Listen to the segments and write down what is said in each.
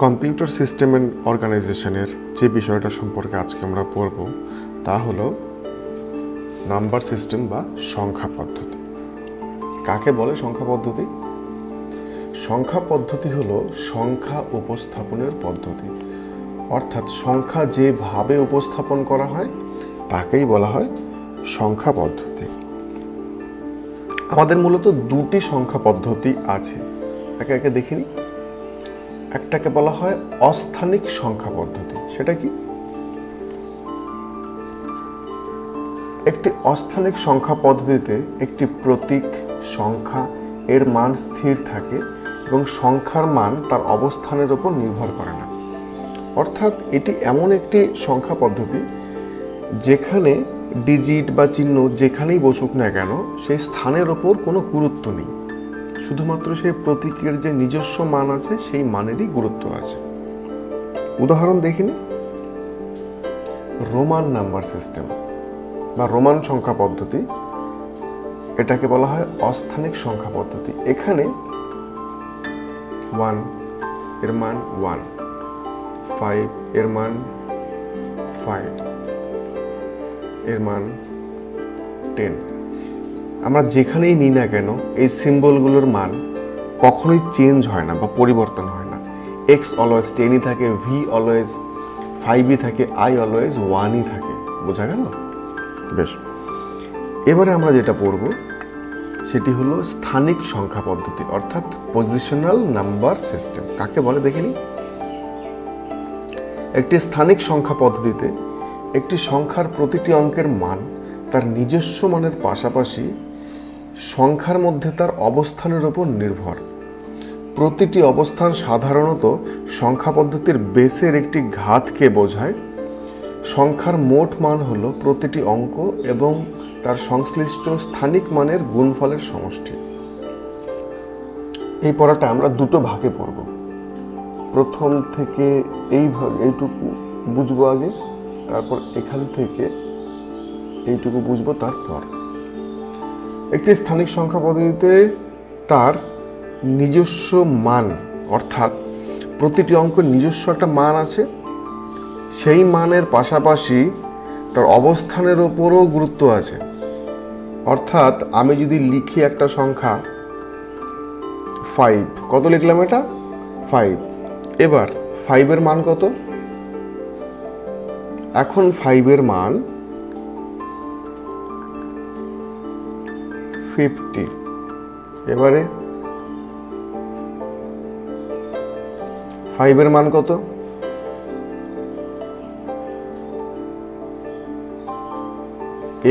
Computer system and অর্গানাইজেশনের যে বিষয়টা সম্পর্কে আজকে আমরা পড়ব তা হলো নাম্বার সিস্টেম বা সংখ্যা পদ্ধতি। কাকে বলে সংখ্যা পদ্ধতি? সংখ্যা পদ্ধতি হলো সংখ্যা উপস্থাপনের পদ্ধতি, অর্থাৎ সংখ্যা যেভাবে উপস্থাপন করা হয় তাকেই বলা হয় সংখ্যা পদ্ধতি। আমাদের মূলত দুটি সংখ্যা পদ্ধতি আছে, একে একে দেখিনি। একটাকে বলা হয় অস্থানিক সংখ্যা পদ্ধতি। সেটা কি? একটি অস্থানিক সংখ্যা পদ্ধতিতে একটি প্রতীক সংখ্যা এর মান স্থির থাকে এবং সংখ্যার মান তার অবস্থানের উপর নির্ভর করে না। অর্থাৎ এটি এমন একটি সংখ্যা পদ্ধতি যেখানে ডিজিট বা চিহ্ন যেখানেই বসুক না কেন সেই স্থানের ওপর কোনো গুরুত্ব নেই, শুধুমাত্র সেই প্রতীকের যে নিজস্ব মান আছে সেই মানেরই গুরুত্ব আছে। উদাহরণ দেখিনি, রোমান নাম্বার সিস্টেম বা রোমান সংখ্যা পদ্ধতি, এটাকে বলা হয় অস্থানিক সংখ্যা পদ্ধতি। এখানে 1 এর মান 1, 5 এর মান 5, এর মান 10। আমরা যেখানেই নিই না কেন এই সিম্বলগুলোর মান কখনোই চেঞ্জ হয় না বা পরিবর্তন হয় না। এক্স অলওয়েজ 10ই থাকে, ভি অলওয়েজ 5ই থাকে, আই অলওয়েজ 1ই থাকে। বোঝা গেল? বেশ, এবারে আমরা যেটা পড়ব সেটি হলো স্থানিক সংখ্যা পদ্ধতি, অর্থাৎ পজিশনাল নাম্বার সিস্টেম। কাকে বলে দেখিনি? একটি স্থানিক সংখ্যা পদ্ধতিতে একটি সংখ্যার প্রতিটি অঙ্কের মান তার নিজস্ব মানের পাশাপাশি সংখ্যার মধ্যে তার অবস্থানের উপর নির্ভর। প্রতিটি অবস্থান সাধারণত সংখ্যা পদ্ধতির বেসের একটি ঘাতকে বোঝায়। সংখ্যার মোট মান হলো প্রতিটি অঙ্ক এবং তার সংশ্লিষ্ট স্থানিক মানের গুণফলের সমষ্টি। এই পড়াটা আমরা দুটো ভাগে পড়ব। প্রথম থেকে এইটুকু বুঝবো আগে, তারপর এখান থেকে এইটুকু বুঝবো তারপর। একটি স্থানিক সংখ্যা পদ্ধতিতে তার নিজস্ব মান, অর্থাৎ প্রতিটি অঙ্কের নিজস্ব একটা মান আছে, সেই মানের পাশাপাশি তার অবস্থানের ওপরও গুরুত্ব আছে। অর্থাৎ আমি যদি লিখি একটা সংখ্যা 5, কত লিখলাম? এটা 5। এবার 5 এর মান কত? এখন 5 এর মান 50। এবারে 5 এর মান কত?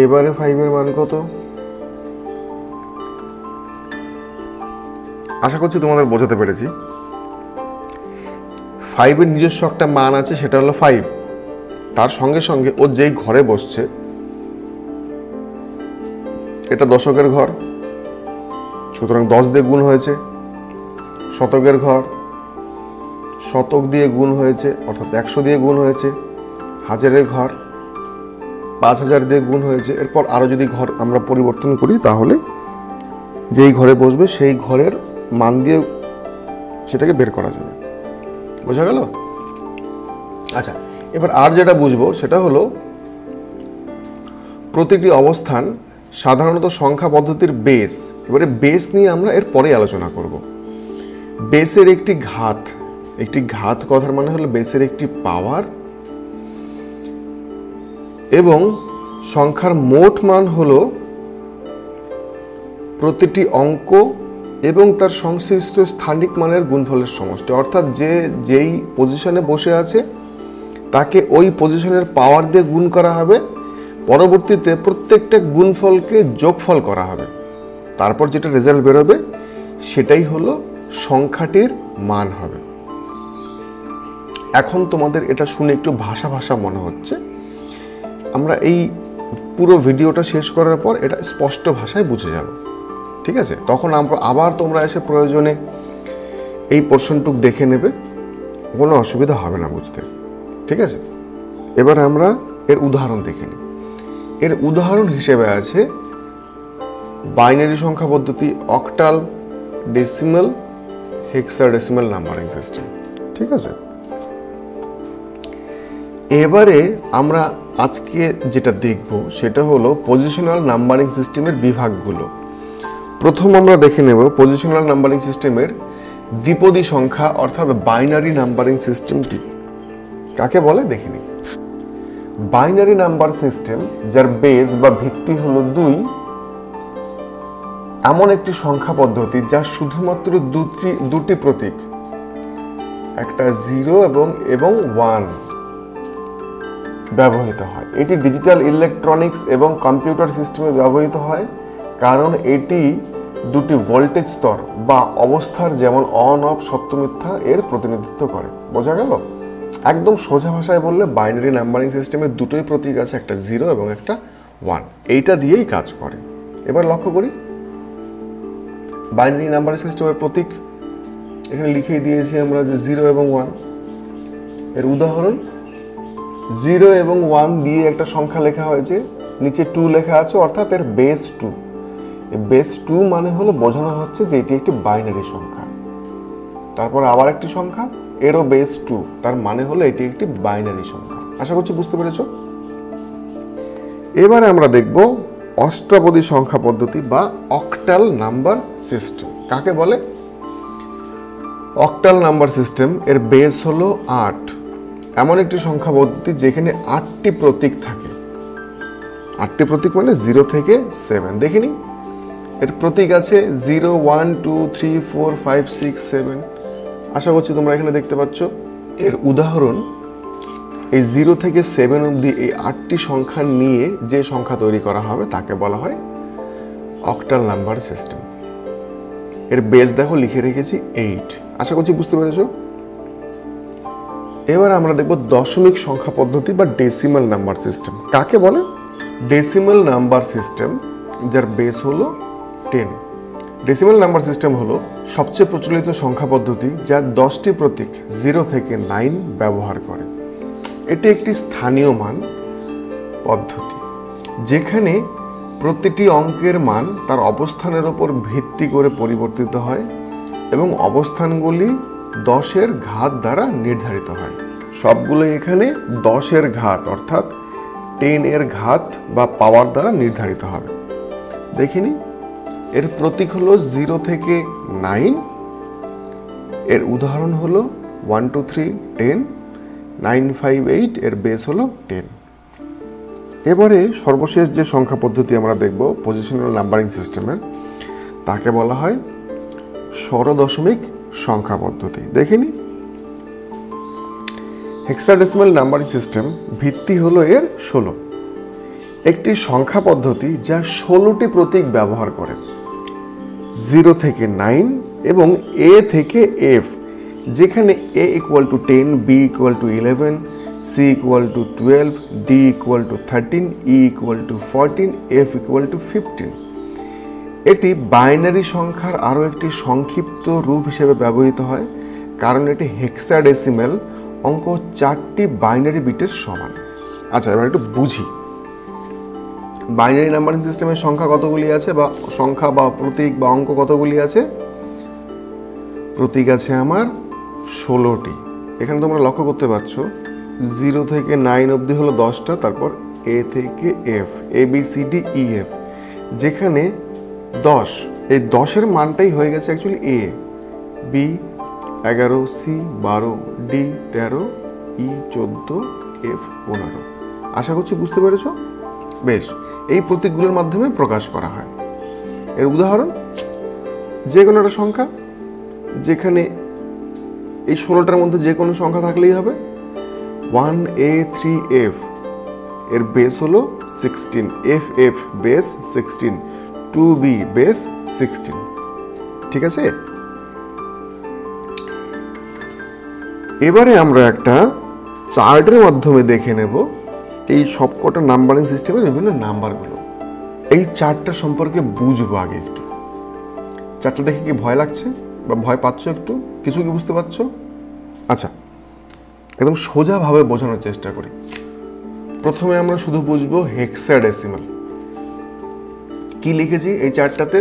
এবারে 5 এর মান কত? আশা করছি তোমাদের বোঝাতে পেরেছি। 5 এর নিজস্ব একটা মান আছে, সেটা হলো 5। তার সঙ্গে সঙ্গে ও যেই ঘরে বসছে, এটা দশকের ঘর, সুতরাং 10 দিয়ে গুণ হয়েছে। শতকের ঘর, শতক দিয়ে গুণ হয়েছে, অর্থাৎ 100 দিয়ে গুণ হয়েছে। হাজারের ঘর 5000 দিয়ে গুণ হয়েছে। এরপর আরো যদি ঘর আমরা পরিবর্তন করি তাহলে যেই ঘরে বসবে সেই ঘরের মান দিয়ে সেটাকে বের করা যাবে। বোঝা গেল? আচ্ছা, এবার আর যেটা বুঝবো সেটা হলো প্রতিটি অবস্থান সাধারণত সংখ্যা পদ্ধতির বেস। এবারে বেস নিয়ে আমরা এর পরে আলোচনা করব। বেসের একটি ঘাত, একটি ঘাত কথার মানে হলো বেসের একটি পাওয়ার, এবং সংখ্যার মোট মান হলো প্রতিটি অঙ্ক এবং তার সংশ্লিষ্ট স্থানিক মানের গুণফলের সমষ্টি। অর্থাৎ যেই পজিশনে বসে আছে তাকে ওই পজিশনের পাওয়ার দিয়ে গুণ করা হবে, পরবর্তীতে প্রত্যেকটা গুণফলকে যোগফল করা হবে, তারপর যেটা রেজাল্ট বেরোবে সেটাই হলো সংখ্যাটির মান হবে। এখন তোমাদের এটা শুনে একটু ভাষা ভাষা মনে হচ্ছে। আমরা এই পুরো ভিডিওটা শেষ করার পর এটা স্পষ্ট ভাষায় বুঝে যাব, ঠিক আছে? তখন আমরা আবার তোমরা এসে প্রয়োজনে এই পোর্শনটুকু দেখে নেবে, কোনো অসুবিধা হবে না বুঝতে, ঠিক আছে? এবার আমরা এর উদাহরণ দেখে নিই। এর উদাহরণ হিসেবে আছে বাইনারি সংখ্যা পদ্ধতি, octal, decimal, hexadecimal numbering system. ঠিক আছে, এবারে আমরা আজকে যেটা দেখব সেটা হলো পজিশনাল নাম্বারিং সিস্টেমের বিভাগগুলো। প্রথম আমরা দেখে নেব পজিশনাল নাম্বারিং সিস্টেমের দ্বিপদী সংখ্যা অর্থাৎ বাইনারি নাম্বারিং সিস্টেমটি কাকে বলে দেখে নিই। বাইনারি নাম্বার সিস্টেম যার বেস বা ভিত্তি হলো 2 এমন একটি সংখ্যা পদ্ধতি যা শুধুমাত্র দুটি প্রতীক, একটা 0 এবং 1 ব্যবহৃত হয়। এটি ডিজিটাল ইলেকট্রনিক্স এবং কম্পিউটার সিস্টেমে ব্যবহৃত হয় কারণ এটি দুটি ভোল্টেজ স্তর বা অবস্থার যেমন অন অফ সত্য মিথ্যা এর প্রতিনিধিত্ব করে। বোঝা গেল? একদম সোজা ভাষায় বললে বাইনারি নাম্বারিং সিস্টেমে দুটোই প্রতীক আছে, একটা 0 এবং একটা 1, এইটা দিয়েই কাজ করে। এবার লক্ষ্য করি বাইনারি নাম্বারিং সিস্টেমের প্রতীক এখানে লিখেই দিয়েছি আমরা যে 0 এবং 1। এর উদাহরণ 0 এবং 1 দিয়ে একটা সংখ্যা লেখা হয়েছে, নিচে 2 লেখা আছে, অর্থাৎ এর বেস 2। বেস 2 মানে হলো বোঝানো হচ্ছে যে এটি একটি বাইনারি সংখ্যা। তারপর আবার একটি সংখ্যা, এরও বেস 2, তার মানে হলো এটি একটি বাইনারি সংখ্যা। আশা করছি বুঝতে পেরেছ। এবারে আমরা দেখব অষ্টাপদী সংখ্যা পদ্ধতি বা অক্টাল নাম্বার সিস্টেম কাকে বলে। অক্টাল নাম্বার সিস্টেম এর বেস হলো 8, এমন একটি সংখ্যা পদ্ধতি যেখানে 8টি প্রতীক থাকে। 8টি প্রতীক মানে 0 থেকে 7। দেখিনি এর প্রতীক আছে 0, 1, 2, 3, 4, 5, 6, 7। আশা করছি তোমরা এখানে দেখতে পাচ্ছ। এর উদাহরণ এই 0 থেকে 7 অবধি এই 8টি সংখ্যা নিয়ে যে সংখ্যা তৈরি করা হবে তাকে বলা হয় অক্টাল নাম্বার সিস্টেম। এর বেস দেখো লিখে রেখেছি 8। আশা করছি বুঝতে পেরেছ। এবার আমরা দেখব দশমিক সংখ্যা পদ্ধতি বা ডেসিমাল নাম্বার সিস্টেম কাকে বলে। ডেসিমাল নাম্বার সিস্টেম যার বেস হলো 10। ডেসিমাল নাম্বার সিস্টেম হলো সবচেয়ে প্রচলিত সংখ্যা পদ্ধতি যা 10টি প্রতীক 0 থেকে 9 ব্যবহার করে। এটি একটি স্থানীয় মান পদ্ধতি যেখানে প্রতিটি অঙ্কের মান তার অবস্থানের উপর ভিত্তি করে পরিবর্তিত হয় এবং অবস্থানগুলি 10-এর ঘাত দ্বারা নির্ধারিত হয়। সবগুলো এখানে 10-এর ঘাত অর্থাৎ 10-এর ঘাত বা পাওয়ার দ্বারা নির্ধারিত হবে। দেখিনি এর প্রতীক হলো 0 থেকে 9। এর উদাহরণ হলো 1, 2, 3, 10, 9, 5, 8। এর বেস হলো 10। এবারে সর্বশেষ যে সংখ্যা পদ্ধতি আমরা দেখব পজিশনাল নাম্বারিং সিস্টেমের তাকে বলা হয় ষড়দশমিক সংখ্যা পদ্ধতি। দেখিনি হেক্সাডেসিমাল নাম্বারিং সিস্টেম ভিত্তি হলো এর 16। একটি সংখ্যা পদ্ধতি যা 16টি প্রতীক ব্যবহার করে 0 থেকে 9 এবং A থেকে F, যেখানে A = 10, B = 11, C = 12, D = 13, E = 14, F = 15। এটি বাইনারি সংখ্যার আরও একটি সংক্ষিপ্ত রূপ হিসেবে ব্যবহৃত হয় কারণ এটি হেক্সাডেসিমাল অঙ্ক 4টি বাইনারি বিটের সমান। আচ্ছা এবার একটু বুঝি বাইনারি নাম্বারিং সিস্টেমের সংখ্যা কতগুলি আছে বা সংখ্যা বা প্রতীক বা অঙ্ক কতগুলি আছে। প্রতীক আছে আমার 16টি। এখানে তোমরা লক্ষ্য করতে পারছো 0 থেকে 9 অবধি হলো 10টা, তারপর A থেকে F, ABCDEF, যেখানে 10 এই 10-এর মানটাই হয়ে গেছে actually A, B 11, C 12, D 13, E 14, F 15। আশা করছি বুঝতে পেরেছো। বেশ, এই প্রতীকগুলোর মাধ্যমে প্রকাশ করা হয়। এর উদাহরণ যে কোনো একটা সংখ্যা যেখানে এই 16টার মধ্যে যে কোনো সংখ্যা থাকলেই হবে। 1A3F এর বেস হলো 16, FF বেস 16, 2B বেস 16। ঠিক আছে, এবারে আমরা একটা চার্টের মাধ্যমে দেখে নেব এই সবকটা নাম্বারিং সিস্টেমের বিভিন্ন নাম্বারগুলো। এই চার্টটা সম্পর্কে বুঝবো আগে একটু। চার্টটা দেখে কি ভয় লাগছে বা ভয় পাচ্ছ একটু? কিছু কি বুঝতে পারছো? আচ্ছা, একদম সোজাভাবে বোঝানোর চেষ্টা করি। প্রথমে আমরা শুধু বুঝবো হেক্সাডেসিমাল। কি লিখেছি এই চার্টটাতে?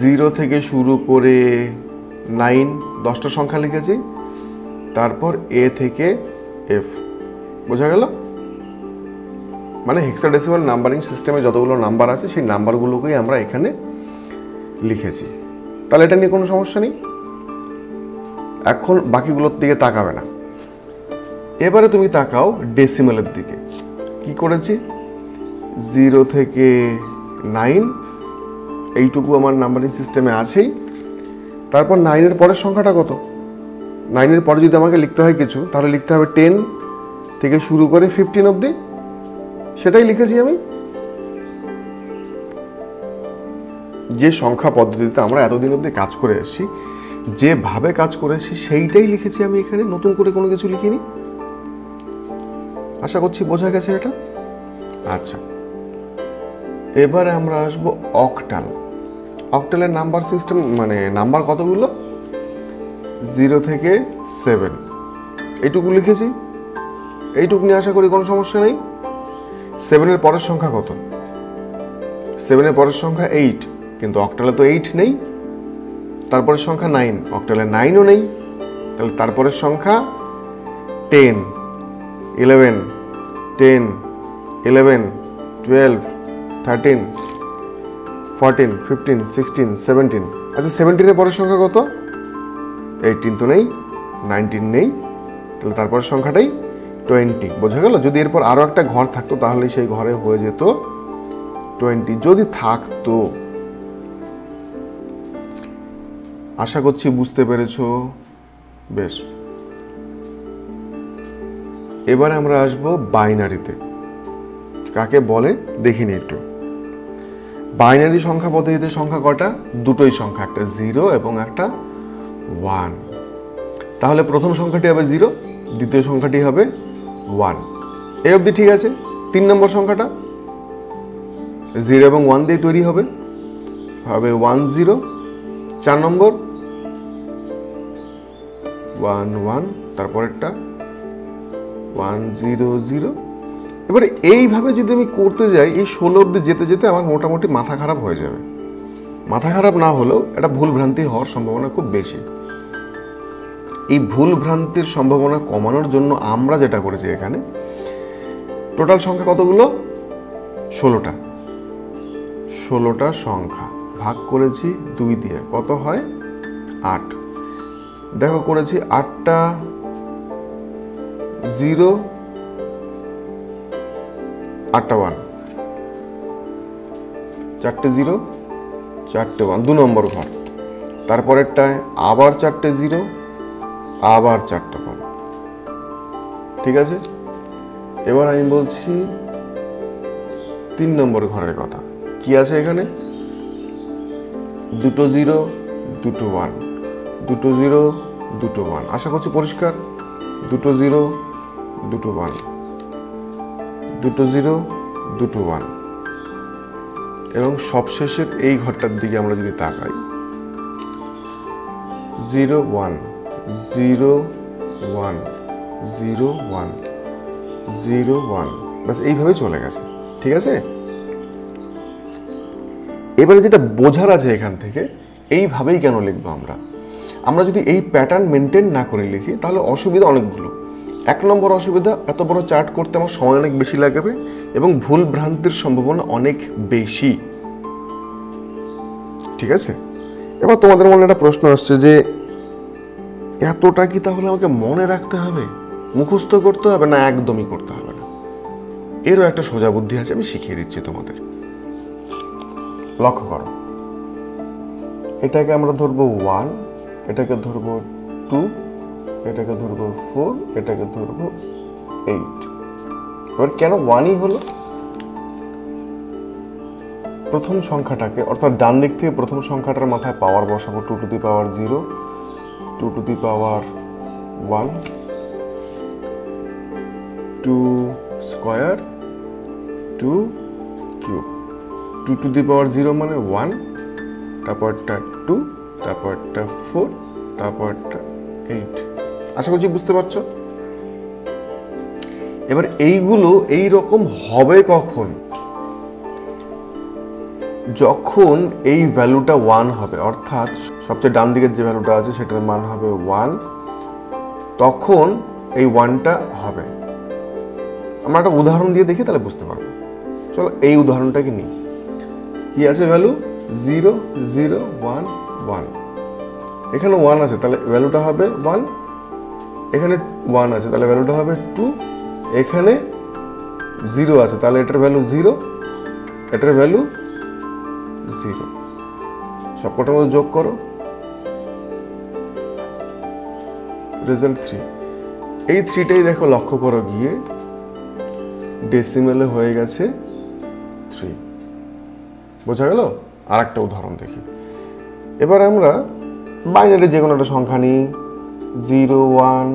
0 থেকে শুরু করে 9 10টা সংখ্যা লিখেছি। তারপর এ থেকে এফ, বোঝা গেল? মানে হেক্সাডেসিমাল নাম্বারিং সিস্টেমে যতগুলো নাম্বার আছে সেই নাম্বারগুলোকেই আমরা এখানে লিখেছি। তাহলে এটা নিয়ে কোনো সমস্যা নেই। এখন বাকিগুলোর দিকে তাকাবে না। এবারে তুমি তাকাও ডেসিমালের দিকে। কি করেছি? 0 থেকে 9, এইটুকু আমার নাম্বারিং সিস্টেমে আছেই। তারপর 9-এর পরের সংখ্যাটা কত? 9-এর পরে যদি আমাকে লিখতে হয় কিছু, তাহলে লিখতে হবে 10 থেকে শুরু করে 15 অবধি। সেটাই লিখেছি আমি। যে সংখ্যা পদ্ধতিতে আমরা এতদিন অবধি কাজ করে এসেছি, যেভাবে কাজ করে এসেছি সেইটাই লিখেছি আমি এখানে, নতুন করে কোনো কিছু লিখিনি। আশা করছি বোঝা গেছে এটা। আচ্ছা, এবারে আমরা আসবো অক্টাল। অক্টালের নাম্বার সিস্টেম মানে নাম্বার কতগুলো? 0 থেকে 7, এইটুকু লিখেছি। এইটুকু নিয়ে আশা করি কোনো সমস্যা নেই। 7-এর পরের সংখ্যা কত? 7-এর পরের সংখ্যা 8, কিন্তু অক্টালে তো 8 নেই। তারপরের সংখ্যা 9, অক্টালে 9ও নেই। তাহলে তারপরের সংখ্যা 10, 11, 10, 11, 12, 13, 14, 15, 16, 17। আচ্ছা, 17-এর পরের সংখ্যা কত? 18 তো নেই, 19 নেই। তাহলে তারপরের সংখ্যাটাই 20, বোঝা গেল? যদি এরপর আরও একটা ঘর থাকতো তাহলে সেই ঘরে হয়ে যেত 20, যদি থাকতো। আশা করছি বুঝতে পেরেছো। বেশ, এবারে আমরা আসবো বাইনারিতে। কাকে বলে দেখিনি একটু। বাইনারি সংখ্যা পদ্ধতিতে সংখ্যা কটা? দুটোই সংখ্যা, একটা 0 এবং একটা 1। তাহলে প্রথম সংখ্যাটি হবে 0, দ্বিতীয় সংখ্যাটি হবে 1। এই অবধি ঠিক আছে। 3 নম্বর সংখ্যাটা 0 এবং 1 দিয়ে তৈরি হবে, 1 0। 4 নম্বর 1 1, তারপরেরটা 1 0 0। এবারে এইভাবে যদি আমি করতে যাই, এই 16 অবধি যেতে যেতে আমার মোটামুটি মাথা খারাপ হয়ে যাবে। মাথা খারাপ না হলেও একটা ভুল ভ্রান্তি হওয়ার সম্ভাবনা খুব বেশি। এই ভুল ভ্রান্তির সম্ভাবনা কমানোর জন্য আমরা যেটা করেছি, এখানে টোটাল সংখ্যা কতগুলো? 16টা। 16টা সংখ্যা ভাগ করেছি 2 দিয়ে, কত হয়? 8। দেখো করেছি 8টা 0, 8টা 1, 4টে 0, 4টে 1, 2 নম্বর ঘর। তারপরেরটায় আবার 4টে 0, আবার 4টা 1। ঠিক আছে? এবার আমি বলছি 3 নম্বর ঘরের কথা। কি আছে এখানে? 2টো 0, 2টো 1, 2টো 0, 2টো 1। আশা করছি পরিষ্কার। 2টো 0, 2টো 1, 2টো 0, 2টো 1। এবং সবশেষের এই ঘরটার দিকে আমরা যদি তাকাই, 0 1, 0 1, 0 1, 0 1, ব্যাস এইভাবে চলে গেছে। ঠিক আছে? এবারে যেটা বোঝার আছে এখান থেকে, এইভাবেই কেন লিখবো আমরা যদি এই প্যাটার্ন মেনটেন না করে লিখি তাহলে অসুবিধা অনেকগুলো। 1 নম্বর অসুবিধা, এত বড় চার্ট করতে আমার সময় অনেক বেশি লাগবে এবং ভুল ভ্রান্তির সম্ভাবনা অনেক বেশি। ঠিক আছে? এবার তোমাদের মনে একটা প্রশ্ন আসছে যে এতটা কি তাহলে আমাকে মনে রাখতে হবে, মুখস্থ করতে হবে, না একদমই করতে হবে না? এরও একটা সোজা বুদ্ধি আছে, আমি শিখিয়ে দিচ্ছি তোমাদের। লক্ষ্য করো, এটাকে আমরা ধরবো 1, এটাকে ধরবো 2, এটাকে ধরবো 4, এটাকে ধরবো 8। এবার কেন 1ই হলো? প্রথম সংখ্যাটাকে, অর্থাৎ ডান দিক থেকে প্রথম সংখ্যাটার মাথায় পাওয়ার বসাবো 2 to the power 0, 2 to the power 1, 2 square, 2 cube. 2 to the power 0 মানে 1, তারপরটা 2, তারপরটা 4, তারপরটা 8। আশা করছি বুঝতে পারছো। এবার এইগুলো এই রকম হবে কখন? যখন এই ভ্যালুটা 1 হবে, অর্থাৎ সবচেয়ে ডান দিকের যে ভ্যালুটা আছে সেটার মান হবে 1, তখন এই 1টা হবে। আমরা একটা উদাহরণ দিয়ে দেখি, তাহলে বুঝতে পারবো। চলো এই উদাহরণটাকে নিই। কি আছে ভ্যালু? 0 0 1 1। এখানে 1 আছে, তাহলে ভ্যালুটা হবে 1। এখানে 1 আছে, তাহলে ভ্যালুটা হবে 2। এখানে 0 আছে, তাহলে এটার ভ্যালু 0, এটার ভ্যালু 0। সবকটার মধ্যে যোগ করো, রেজাল্ট 3। এই 3টাই দেখো, লক্ষ্য করো গিয়ে ডেসিমেলে হয়ে গেছে 3। বোঝা গেল? আর একটা উদাহরণ দেখি। এবার আমরা বাইনারি যে কোনো একটা সংখ্যা নিই, 0 1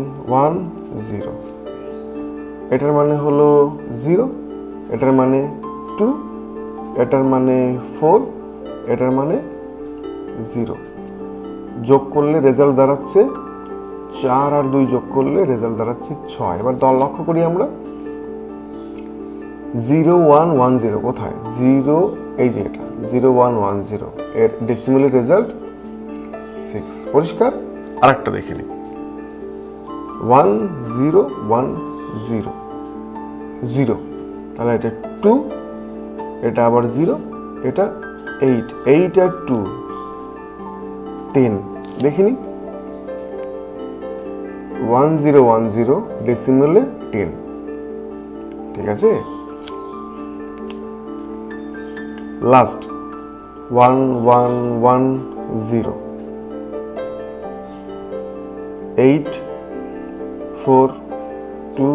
1 0। এটার মানে হলো 0, এটার মানে 2, এটার মানে 4, এটার মানে 0। যোগ করলে রেজাল্ট দাঁড়াচ্ছে 4, আর 2 যোগ করলে রেজাল্ট দাঁড়াচ্ছে 6। এবার লক্ষ্য করি আমরা, 0 1 1 0 কোথায়? 0, এই যে এটা 0 1 1 0, এর ডেসিমেলের রেজাল্ট 6। পরিষ্কার? আর একটা দেখে নিই, 1 0 1 0 0, তাহলে এটা 2, এটা আবার 0, এটা 8 8 আর 2 10। দেখিনি? 1 0 1 0 ডেসিমেলে 10। ঠিক আছে? লাস্ট 1 1 1 0, 8 4 2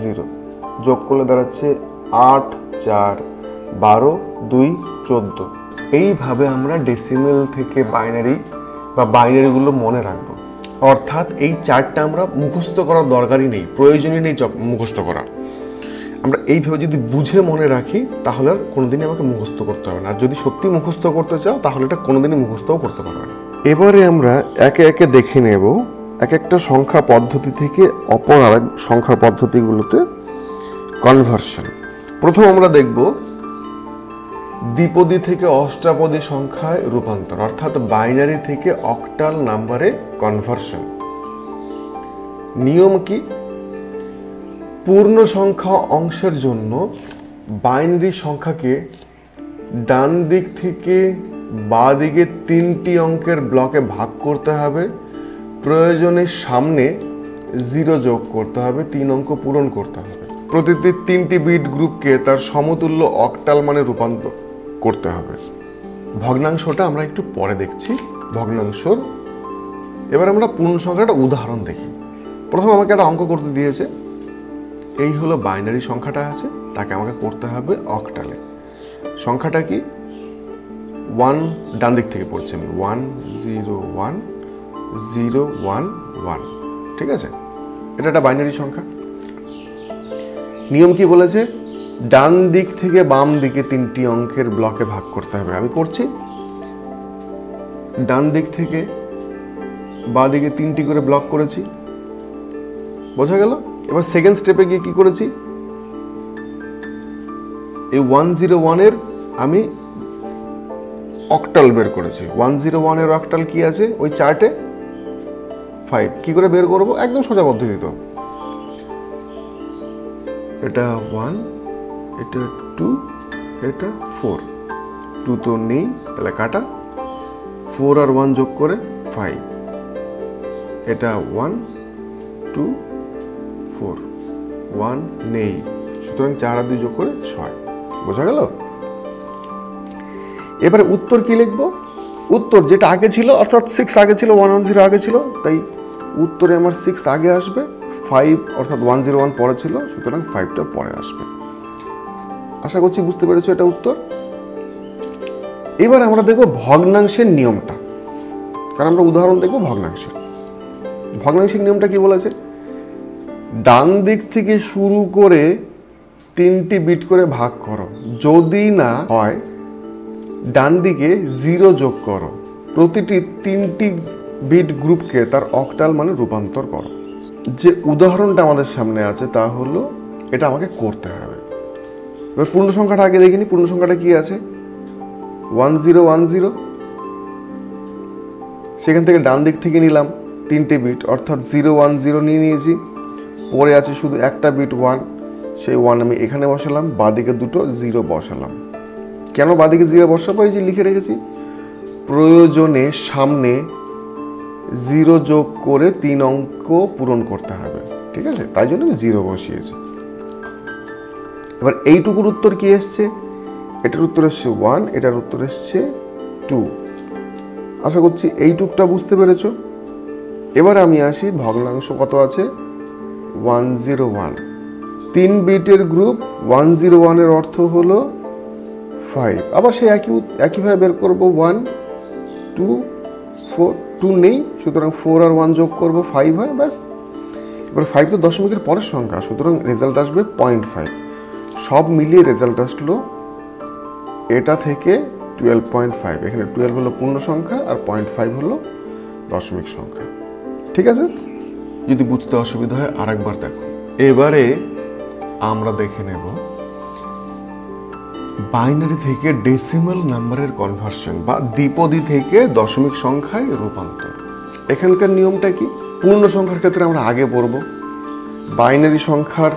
0। যোগ করলে দাঁড়াচ্ছে 8 4 12 2 14। এইভাবে আমরা ডেসিমেল থেকে বাইনারি বা বাইনারিগুলো মনে রাখবো। অর্থাৎ এই চার্টটা আমরা মুখস্থ করার দরকারই নেই, প্রয়োজনই নেই মুখস্থ করার। আমরা এইভাবে যদি বুঝে মনে রাখি, তাহলে আর কোনোদিনই আমাকে মুখস্থ করতে হবে না। আর যদি সত্যি মুখস্থ করতে চাও, তাহলে এটা কোনোদিনই মুখস্থও করতে পারবে না। এবারে আমরা একে একে দেখে নেব এক একটা সংখ্যা পদ্ধতি থেকে অপর আরেক সংখ্যা পদ্ধতিগুলোতে কনভার্সন। প্রথম আমরা দেখব দ্বিপদী থেকে অষ্টাপদী সংখ্যায় রূপান্তর, অর্থাৎ বাইনারি থেকে অক্টাল নাম্বারে কনভার্সন। নিয়ম কি? পূর্ণ সংখ্যা অংশের জন্য বাইনারি সংখ্যাকে ডান দিক থেকে বাঁ দিকে 3টি অঙ্কের ব্লকে ভাগ করতে হবে। প্রয়োজনে সামনে 0 যোগ করতে হবে, 3 অঙ্ক পূরণ করতে হবে। প্রতিটি 3টি বিট গ্রুপকে তার সমতুল্য অক্টাল মানে রূপান্তর করতে হবে। ভগ্নাংশটা আমরা একটু পরে দেখছি, ভগ্নাংশর। এবার আমরা পূর্ণ সংখ্যাটা উদাহরণ দেখি। প্রথম আমাকে একটা অঙ্ক করতে দিয়েছে, এই হলো বাইনারি সংখ্যাটা আছে, তাকে আমাকে করতে হবে অক্টালে। সংখ্যাটা কি? 1 ডান দিক থেকে পড়ছি আমি, 1 0 1 0 1 1। ঠিক আছে? এটা একটা বাইনারি সংখ্যা। নিয়ম কি বলেছে? ডান দিক থেকে বাম দিকে 3টি অঙ্কের ব্লকে ভাগ করতে হবে। আমি করছি, ডান দিক থেকে বাঁ দিকে 3টি করে ব্লক করেছি। বোঝা গেল? এবার সেকেন্ড স্টেপে গিয়ে কি করেছি, এই 101 এর আমি অক্টাল বের করেছি। 101 এর অক্টাল কি আছে ওই চার্টে? 5। কি করে বের করব? একদম সোজা পদ্ধতি তো। এটা 1, এটা 2, এটা 4। 2 তো নেই, তাহলে কাটা। 4 আর 1 যোগ করে 5। এটা 1 2 4, 1 নেই, সুতরাং 4 আর 2 যোগ করে 6। বোঝা গেল? এবারে উত্তর কি লিখবো? উত্তর যেটা আগে ছিল, অর্থাৎ 6 আগে ছিল, 110 আগে ছিল, তাই উত্তরে আমার 6 আগে আসবে, 5 অর্থাৎ 101 পরে ছিল, সুতরাং 5টা পরে আসবে। আশা করছি বুঝতে পেরেছো এটা উত্তর। এবার আমরা দেখব ভগ্নাংশের নিয়মটা, কারণ আমরা উদাহরণ দেখব ভগ্নাংশের। ভগ্নাংশের নিয়মটা কি বলেছে? ডান দিক থেকে শুরু করে 3টি বিট করে ভাগ করো, যদি না হয় ডান দিকে 0 যোগ করো। প্রতিটি 3টি বিট গ্রুপকে তার অক্টাল মানে রূপান্তর করো। যে উদাহরণটা আমাদের সামনে আছে তা হলো এটা আমাকে করতে হবে। এবার পূর্ণ সংখ্যাটা আগে দেখিনি। পূর্ণ সংখ্যাটা কি আছে? 1010। সেখান থেকে ডান দিক থেকে নিলাম তিনটে বিট, অর্থাৎ 0 1 0 নিয়ে নিয়েছি। পরে আছে শুধু একটা বিট 1, সেই 1 আমি এখানে বসালাম, বাঁদিকে দুটো 0 বসালাম। কেন বাঁদিকে 0 বসাবো? এই যে লিখে রেখেছি, প্রয়োজনে সামনে 0 যোগ করে 3 অঙ্ক পূরণ করতে হবে, ঠিক আছে, তাই জন্য আমি 0 বসিয়েছি। এবার এইটুকুর উত্তর কি এসছে? এটার উত্তর এসছে 1, এটার উত্তর এসছে 2। আশা করছি এইটুকটা বুঝতে পেরেছো। এবার আমি আসি ভগ্নাংশ কত আছে, 101। 3 বিটের গ্রুপ, 101 এর অর্থ হলো 5। আবার সেই একইভাবে বের করবো 1 2 4, 2 নেই, সুতরাং 4 আর 1 যোগ করবো 5 হয়, ব্যাস। এবার 5 তো দশমিকের পরের সংখ্যা, সুতরাং রেজাল্ট আসবে 0.5। সব মিলিয়ে রেজাল্ট আসলো এটা থেকে 12.5। এখানে 12 হলো পূর্ণ সংখ্যা আর 0.5 হলো দশমিক সংখ্যা, ঠিক আছে। যদি বুঝতে অসুবিধা হয় আরেকবার দেখো। এবারে আমরা দেখে নেব বাইনারি থেকে ডেসিমাল নাম্বারের কনভার্সন বা দ্বিপদী থেকে দশমিক সংখ্যায় রূপান্তর। এখানকার নিয়মটা কি? পূর্ণ সংখ্যার ক্ষেত্রে আমরা আগে পড়ব। বাইনারি সংখ্যার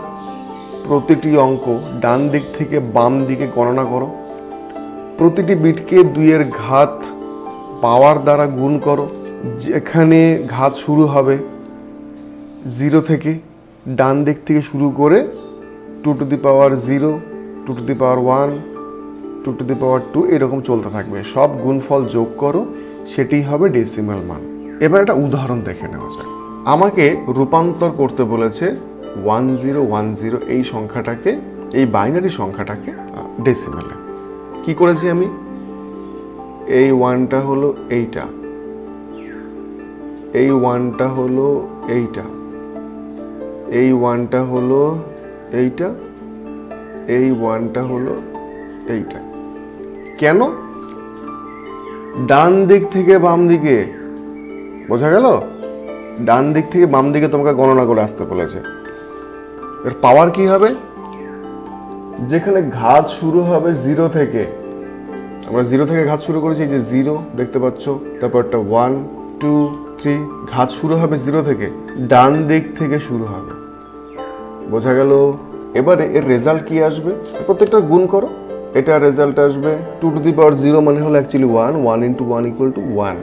প্রতিটি অঙ্ক ডান দিক থেকে বাম দিকে গণনা করো। প্রতিটি বিটকে 2 এর ঘাত পাওয়ার দ্বারা গুণ করো। যেখানে ঘাত শুরু হবে 0 থেকে, ডান দিক থেকে শুরু করে 2 to the power 0, 2 to the power 1, 2 to the power 2 এরকম চলতে থাকবে। সব গুণফল যোগ করো, সেটি হবে ডেসিমাল মান। এবার একটা উদাহরণ দেখে নেওয়া যাক। আমাকে রূপান্তর করতে বলেছে 1010 এই সংখ্যাটাকে, এই বাইনারি সংখ্যাটাকে ডেসিমালে। কি করেছি আমি? এই 1টা হলো এইটা, এই 1টা হলো এইটা, এই 1টা হলো এইটা, এই 1টা হলো এইটা। কেন? ডান দিক থেকে বাম দিকে, বোঝা গেল? ডান দিক থেকে বাম দিকে তোমাকে গণনা করে আসতে বলেছে। এর পাওয়ার কি হবে? যেখানে ঘাত শুরু হবে 0 থেকে, আমরা 0 থেকে ঘাত শুরু করেছি, যে 0 দেখতে পাচ্ছ, তারপর একটা 1 2 3, ঘাত শুরু হবে 0 থেকে, ডান দিক থেকে শুরু হবে, বোঝা গেল? এবারে এর রেজাল্ট কি আসবে? প্রত্যেকটা গুণ করো, এটা রেজাল্ট আসবে 2 টু দি পাওয়ার 0 মানে হলো অ্যাকচুয়ালি 1, 1 ইন্টু 1 ইকুয়াল টু 1।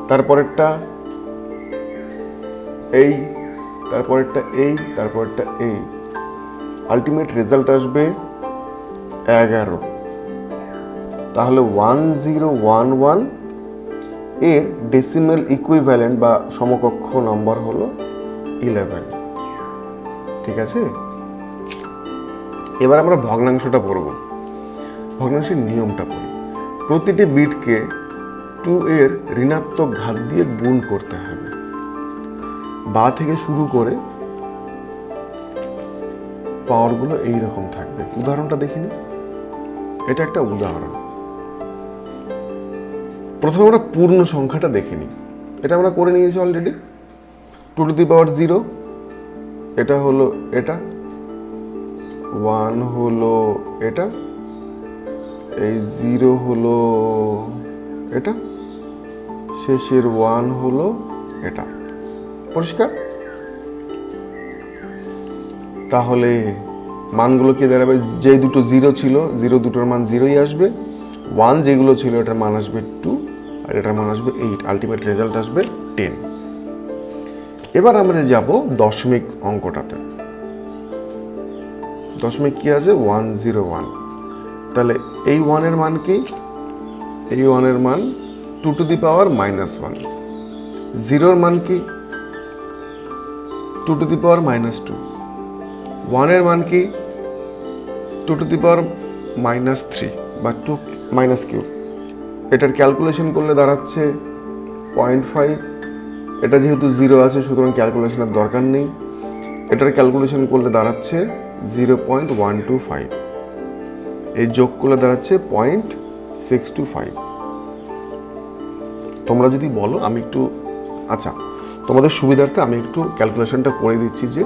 তারপরেরটা এই, তারপরেরটা এই, তারপরেরটা এই, আলটিমেট রেজাল্ট আসবে 11। তাহলে 1011 এর ডেসিমাল ইকুইভ্যালেন্ট বা সমকক্ষ নম্বর হলো 11, ঠিক আছে। এবার আমরা ভগ্নাংশটা পড়ব। ভগ্নাংশের নিয়মটা পড়ি। প্রতিটি বিটকে 2 এর ঋণাত্মক ঘাত দিয়ে গুণ করতে হবে। বা থেকে শুরু করে পাওয়ারগুলো এইরকম থাকবে। উদাহরণটা দেখিনি, এটা একটা উদাহরণ। প্রথমে আমরা পূর্ণ সংখ্যাটা দেখে নিই। এটা আমরা করে নিয়েছি অলরেডি। 2 টু দি পাওয়ার 0, এটা হলো এটা, 1 হলো এটা, এই 0 হলো এটা, শেষের 1 হলো এটা। পরিষ্কার? তাহলে মানগুলো কি দাঁড়াবে? যে দুটো 0 ছিল, 0 দুটোর মান 0ই আসবে। 1 যেগুলো ছিল এটার মান আসবে 2, আর এটার মান আসবে 8। আলটিমেট রেজাল্ট আসবে 10। এবার আমরা যাব দশমিক অঙ্কটাতে। দশমিক কি আছে? 101। তাহলে এই 1 এর মান কি? এই 1 এর মান 2 টু দি পাওয়ার -1। 0 এর মান কি? 2 টু দি পাওয়ার -2। 1 এর মান কি? 2 টু দি পাওয়ার -3 বা 2 মাইনাস কিউব। এটার ক্যালকুলেশন করলে দাঁড়াচ্ছে 0.5। এটা যেহেতু 0 আছে সুতরাং ক্যালকুলেশনের দরকার নেই। এটার ক্যালকুলেশন করলে দাঁড়াচ্ছে 0.125। এই যোগ করলে দাঁড়াচ্ছে 0.625। তোমরা যদি বলো, আমি একটু, আচ্ছা তোমাদের সুবিধার্থে আমি একটু ক্যালকুলেশনটা করে দিচ্ছি যে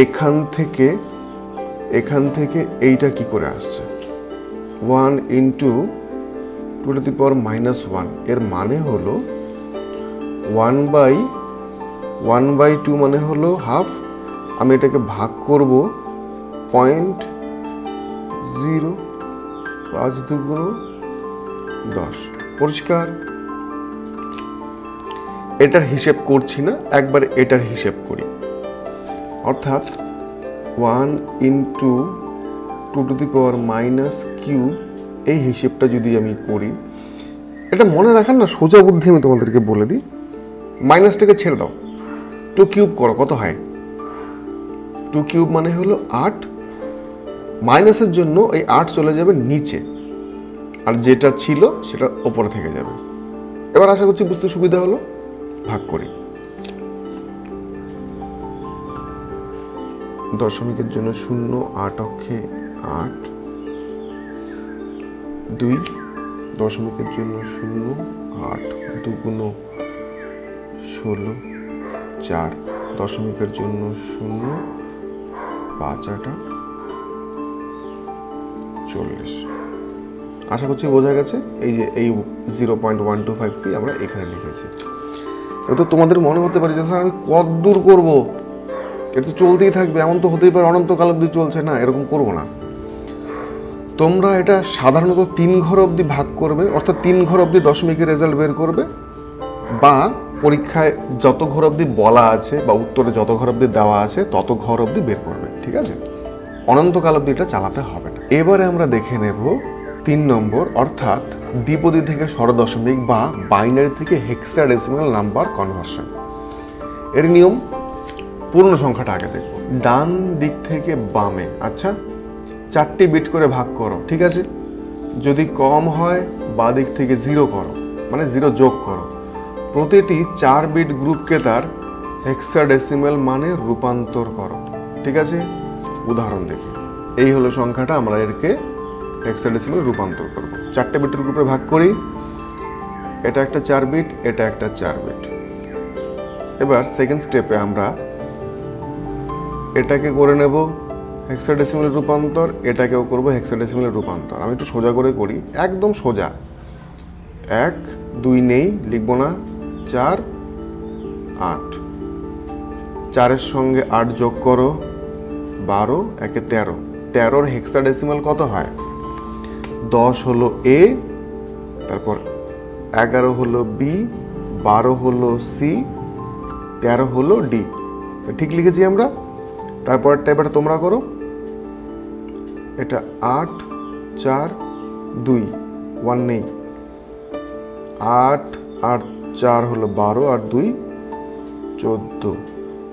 এখান থেকে এইটা কি করে আসছে। 1 ইন্টু 2 টু দি পাওয়ার -1 এর মানে হলো 1/2 মানে হলো হাফ। আমি এটাকে ভাগ করব 0.0, 5 দুগুণ 10। পরিষ্কার? এটার হিসেব করছি না, একবার এটার হিসেব করি। অর্থাৎ 1 × 2⁻³ এই হিসেবটা যদি আমি করি, এটা মনে রাখার না সোজা বুদ্ধি আমি তোমাদেরকে বলে দিই। মাইনাসটাকে ছেড়ে দাও, 2³ করো, কত হয়? 2³ মানে হলো 8। মাইনাসের জন্য এই 8 চলে যাবে নিচে, আর যেটা ছিল সেটা ওপরে থেকে যাবে। এবার আশা করছি বুঝতে সুবিধা হলো। ভাগ করি। দশমিকের জন্য 0, 8 অক্ষে 8, 2। দশমিকের জন্য 0, 8 দুগুণ 16, 4। দশমিকের জন্য 0, 5 8 40। আশা করছি বোঝা গেছে। এই যে এই 0.125 কি আমরা এখানে লিখেছি। তো তোমাদের মনে হতে পারে যে স্যার আমি কত দূর করবো, এটা তো চলতেই থাকবে, এমন তো হতেই পারে অনন্তকাল অবধি চলছে। না, এরকম করবো না। তোমরা এটা সাধারণত 3 ঘর অবধি ভাগ করবে, অর্থাৎ 3 ঘর অবধি দশমিকের রেজাল্ট বের করবে, বা পরীক্ষায় যত ঘর অবধি বলা আছে বা উত্তরে যত ঘর অবধি দেওয়া আছে তত ঘর অবধি বের করবে। ঠিক আছে? অনন্তকাল অবধি এটা চালাতে হবে না। এবারে আমরা দেখে নেব 3 নম্বর, অর্থাৎ দ্বিপদী থেকে ষড়দশমিক বা বাইনারি থেকে হেক্সাডেসিমাল নাম্বার কনভার্সন। এর নিয়ম, পূর্ণ সংখ্যাটা আগে দেখব। ডান দিক থেকে বামে, আচ্ছা 4টি বিট করে ভাগ করো। ঠিক আছে? যদি কম হয় বাঁ দিক থেকে 0 করো, মানে 0 যোগ করো। প্রতিটি 4 বিট গ্রুপকে তার হেক্সাডেসিমাল মানে রূপান্তর করো। ঠিক আছে? উদাহরণ দেখি। এই হলো সংখ্যাটা, আমরা এরকে হেক্সাডেসিমাল রূপান্তর করব। 4টে বিটের গ্রুপে ভাগ করি। এটা একটা 4 বিট, এটা একটা 4 বিট। এবার সেকেন্ড স্টেপে আমরা এটাকে করে নেব হেক্সাডেসিমাল রূপান্তর, এটাকেও করব হেক্সাডেসিমাল রূপান্তর। আমি একটু সোজা করে করি, একদম সোজা। 1 2 নেই, লিখব না। 4 8, 4-এর সঙ্গে 8 যোগ করো, 12, 1 13। 13-র হেক্সাডেসিমাল কত হয়? 10 হলো এ, তারপর 11 হলো বি, 12 হলো সি, 13 হলো ডি। ঠিক লিখেছি আমরা। তারপরটা এবার তোমরা করো। এটা 8 4 2, 1 নেই। 8 আর 4 হলো 12, আর 2 14।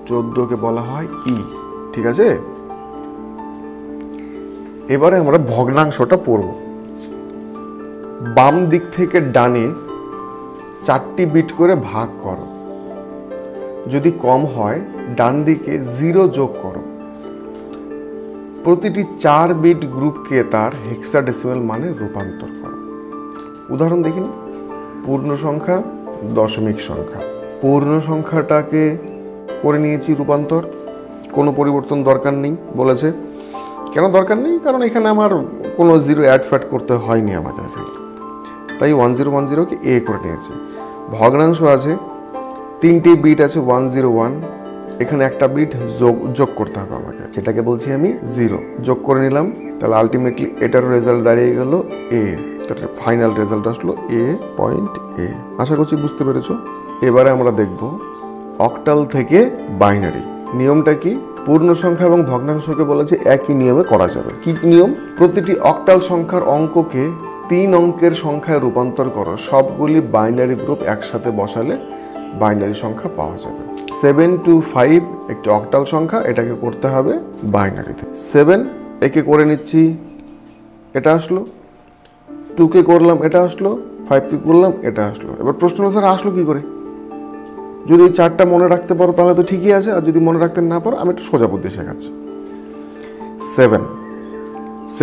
14কে বলা হয় ই। ঠিক আছে? এবারে আমরা ভগ্নাংশটা পড়ব। বাম দিক থেকে ডানে 4টি বিট করে ভাগ করো। যদি কম হয় ডান দিকে 0 যোগ করো। প্রতিটি 4 বিট গ্রুপকে তার হেক্সাডেসিমাল মানে রূপান্তর করো। উদাহরণ দেখি। পূর্ণ সংখ্যা, দশমিক সংখ্যা। পূর্ণ সংখ্যাটাকে করে নিয়েছি রূপান্তর, কোনো পরিবর্তন দরকার নেই বলেছে। কেন দরকার নেই? কারণ এখানে আমার কোনো 0 অ্যাড ফ্যাড করতে হয়নি আমাকে এখানে, তাই 1010কে এ করে নিয়েছে। ভগ্নাংশ আছে, 3টি বিট আছে 101, এখানে একটা বিট যোগ করতে হবে আমাকে, সেটাকে বলছি আমি 0। যোগ করে নিলাম, তাহলে আলটিমেটলি এটার রেজাল্ট দাঁড়িয়ে গেল এ। ফাইনাল রেজাল্ট আসলো A.A। আশা করছি বুঝতে পেরেছো। এবারে আমরা দেখব অক্টাল থেকে বাইনারি। নিয়মটা কি? পূর্ণ সংখ্যা এবং ভগ্নাংশকে বলেছে একই নিয়মে করা যাবে। কি নিয়ম? প্রতিটি অক্টাল সংখ্যার অঙ্ককে 3 অঙ্কের সংখ্যায় রূপান্তর করো। সবগুলি বাইনারি গ্রুপ একসাথে বসালে বাইনারি সংখ্যা পাওয়া যাবে। 7 to 5 একটি অক্টাল সংখ্যা, এটাকে করতে হবে বাইনারিতে। 7 একে করে নিচ্ছি, এটা আসলো। 2কে করলাম, এটা আসলো। 5কে করলাম, এটা আসলো। এবার প্রশ্ন স্যার আসলো কি করে? যদি এই 4টা মনে রাখতে পারো তাহলে তো ঠিকই আছে, আর যদি মনে রাখতে না পারো আমি একটু সোজা বুদ্ধি শেখাচ্ছি।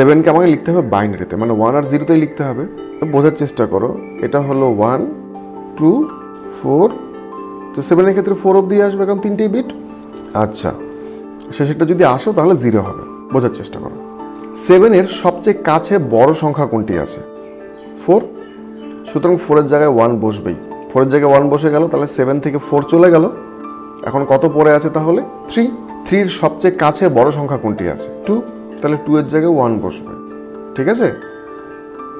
7কে আমাকে লিখতে হবে বাইনারিতে, মানে 1 আর 0তেই লিখতে হবে। বোঝার চেষ্টা করো, এটা হলো 1 2 4, তো 7-এর ক্ষেত্রে 4 অবধি আসবে কারণ 3টেই বিট। আচ্ছা, শেষেরটা যদি আসো তাহলে 0 হবে। বোঝার চেষ্টা করো। 7-এর সবচেয়ে কাছে বড় সংখ্যা কোনটি আছে? 4। সুতরাং 4-এর জায়গায় 1 বসবেই। 4 এর জায়গায় 1 বসে গেল, তাহলে 7 থেকে 4 চলে গেল। এখন কত পড়ে আছে তাহলে? 3। 3 এর সবচেয়ে কাছে বড় সংখ্যা কোনটি আছে? 2। তাহলে 2 এর জায়গায় 1 বসবে, ঠিক আছে।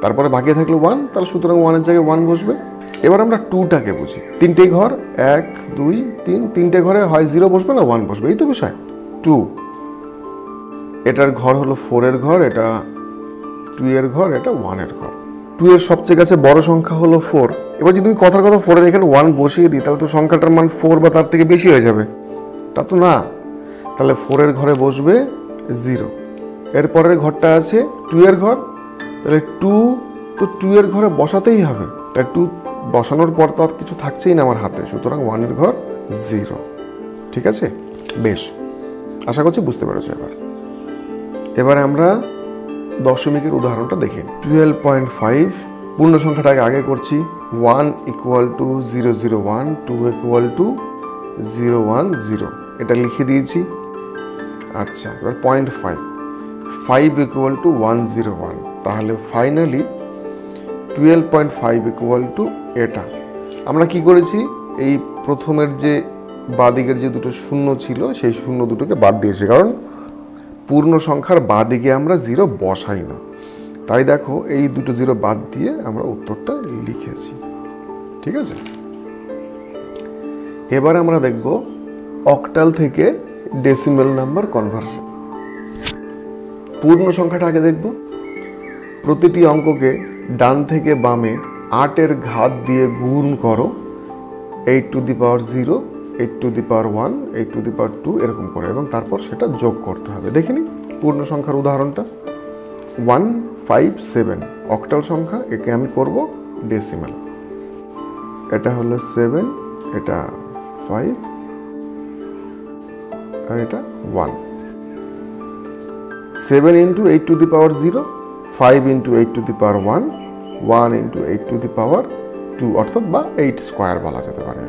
তারপরে বাকি থাকলো 1, তাহলে সুতরাং 1 এর জায়গায় 1 বসবে। এবার আমরা 2টাকে বুঝি। তিনটেই ঘর, 1 2 3, তিনটে ঘরে হয় 0 বসবে না 1 বসবে, এই তো বিষয়। 2, এটার ঘর হলো 4 এর ঘর, এটা 2 এর ঘর, এটা 1 এর ঘর। 2 এর সবচেয়ে কাছে বড় সংখ্যা হলো 4। এবার যদি তুমি কথার কথা 4 এর এখানে 1 বসিয়ে দিই, তাহলে তো সংখ্যাটার মান 4 বা তার থেকে বেশি হয়ে যাবে, তা তো না। তাহলে 4 এর ঘরে বসবে 0। এরপরের ঘরটা আছে 2 এর ঘর, তাহলে 2 তো 2 এর ঘরে বসাতেই হবে, তাই 2 বসানোর পর তো আর কিছু থাকছেই না আমার হাতে, সুতরাং 1 এর ঘর 0, ঠিক আছে। বেশ, আশা করছি বুঝতে পেরেছো। এবারে আমরা দশমিকের উদাহরণটা দেখি। 12.5 পূর্ণ সংখ্যাটাকে আগে করছি। 1 = 001, 2 = 010, এটা লিখে দিয়েছি। আচ্ছা, এবার 0.5, 5 = 101, তাহলে ফাইনালি 12.5 = এটা। আমরা কি করেছি, এই প্রথমের যে বাঁদিকের যে দুটো শূন্য ছিল সেই শূন্য দুটোকে বাদ দিয়েছি, কারণ পূর্ণ সংখ্যার বাঁদিকে আমরা 0 বসাই না। তাই দেখো এই দুটো 0 বাদ দিয়ে আমরা উত্তরটা লিখেছি, ঠিক আছে। এবার আমরা দেখব অক্টাল থেকে ডেসিমেল নাম্বার কনভার্সন। পূর্ণ সংখ্যাটা আগে দেখব। প্রতিটি অঙ্ককে ডান থেকে বামে 8 এর ঘাত দিয়ে গুণ করো, 8 to the power 0, 8 to the power 1, 8 to the power 2 এরকম করে, এবং তারপর সেটা যোগ করতে হবে। দেখিনি পূর্ণ সংখ্যার উদাহরণটা 157 অক্টাল সংখ্যা, একে আমি করব ডেসিমেল। এটা হলো 7, এটা 5 আর এটা 1। 7 × 8 to the power 0, 5 × 8 to the power 1, 1 × 8 to the power 2, অর্থাৎ বা 8 স্কোয়ার বলা যেতে পারে,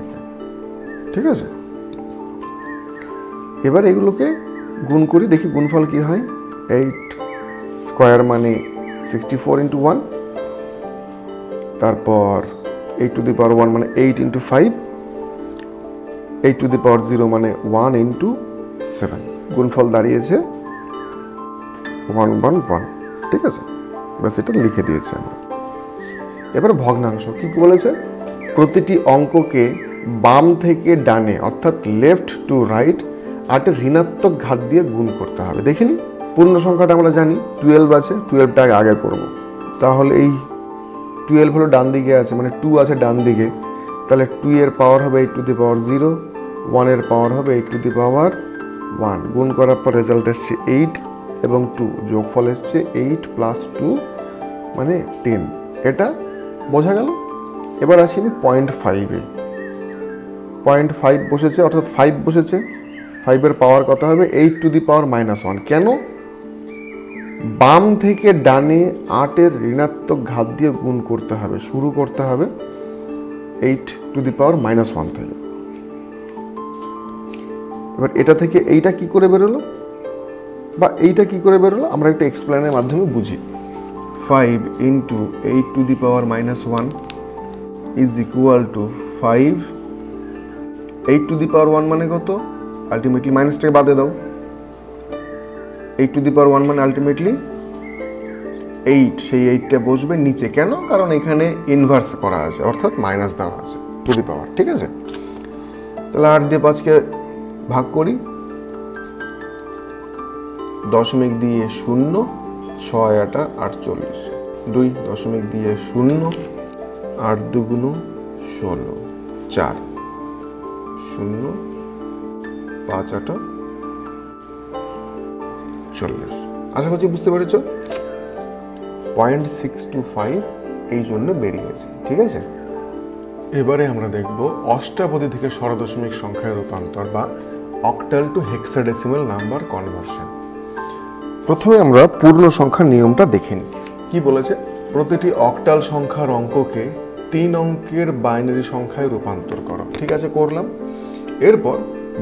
ঠিক আছে। এবার এগুলোকে গুণ করি, দেখি গুণফল কি হয়। 8 স্কোয়ার মানে 64 × 1, তারপর 8 to the power 1 মানে 8 × 5, 8 to the power 0 মানে 1 × 7, গুণফল দাঁড়িয়েছে 111, ঠিক আছে। ব্যাস, এটা লিখে দিয়েছি আমরা। এবার ভগ্নাংশ কি বলেছে, প্রতিটি অঙ্ককে বাম থেকে ডানে অর্থাৎ লেফট টু রাইট 8 এর ঋণাত্মক ঘাত দিয়ে গুণ করতে হবে। দেখিনি পূর্ণ সংখ্যাটা আমরা জানি 12 আছে, 12টাকে আগে করব। তাহলে এই 12 হলো ডান দিকে আছে, মানে 2 আছে ডান দিকে, তাহলে 2 এর পাওয়ার হবে 8 to the power 0, 1 এর পাওয়ার হবে 8 to the power 1, গুণ করার পর রেজাল্ট এসছে 8 এবং 2, যোগফল এসছে 8 + 2 মানে 10, এটা বোঝা গেল। এবার আসি 0.5-এ। 0.5 বসেছে, অর্থাৎ 5 বসেছে, 5 এর পাওয়ার কত হবে 8 to the power -1। কেন? বাম থেকে ডানে 8 এর ঋণাত্মক ঘাত দিয়ে গুণ করতে হবে, শুরু করতে হবে 8 to the power -1 থেকে। এবার এটা থেকে এইটা কি করে বেরোলো বা এইটা কি করে বেরোলো আমরা একটু এক্সপ্লেনের মাধ্যমে বুঝি। 5 × 8 to the power -1 is equal to 5, 8 to the power 1 মানে কত, আলটিমেটলি মাইনাসটাকে বাদে দাও, 8 to the power 1 মানে আলটিমেটলি 8, সেই 8টা বসবে নিচে। কেন? কারণ এখানে ইনভার্স করা আছে, অর্থাৎ মাইনাস দেওয়া আছে টু দি পাওয়ার, ঠিক আছে। তাহলে 8 দিয়ে 5কে ভাগ করি, দশমিক দিয়ে 0, 6 × 8 = 48, 2 দশমিক দিয়ে 0, 8 × 2 = 16, 4 0, 5 × 8 = 40। আশা করছি বুঝতে পেরেছ। 0.625 এই জন্য বেরিয়েছে, ঠিক আছে। এবারে আমরা দেখব অষ্টাপদী থেকে ষড়দশমিক সংখ্যায় রূপান্তর বা octal two hexadecimal number conversion. প্রথমে আমরা পূর্ণ সংখ্যার নিয়মটা দেখে নিই। কি বলেছে, প্রতিটি অক্টাল সংখ্যার অঙ্ককে 3 অঙ্কের বাইনারি সংখ্যায় রূপান্তর করো। ঠিক আছে, করলাম। এরপর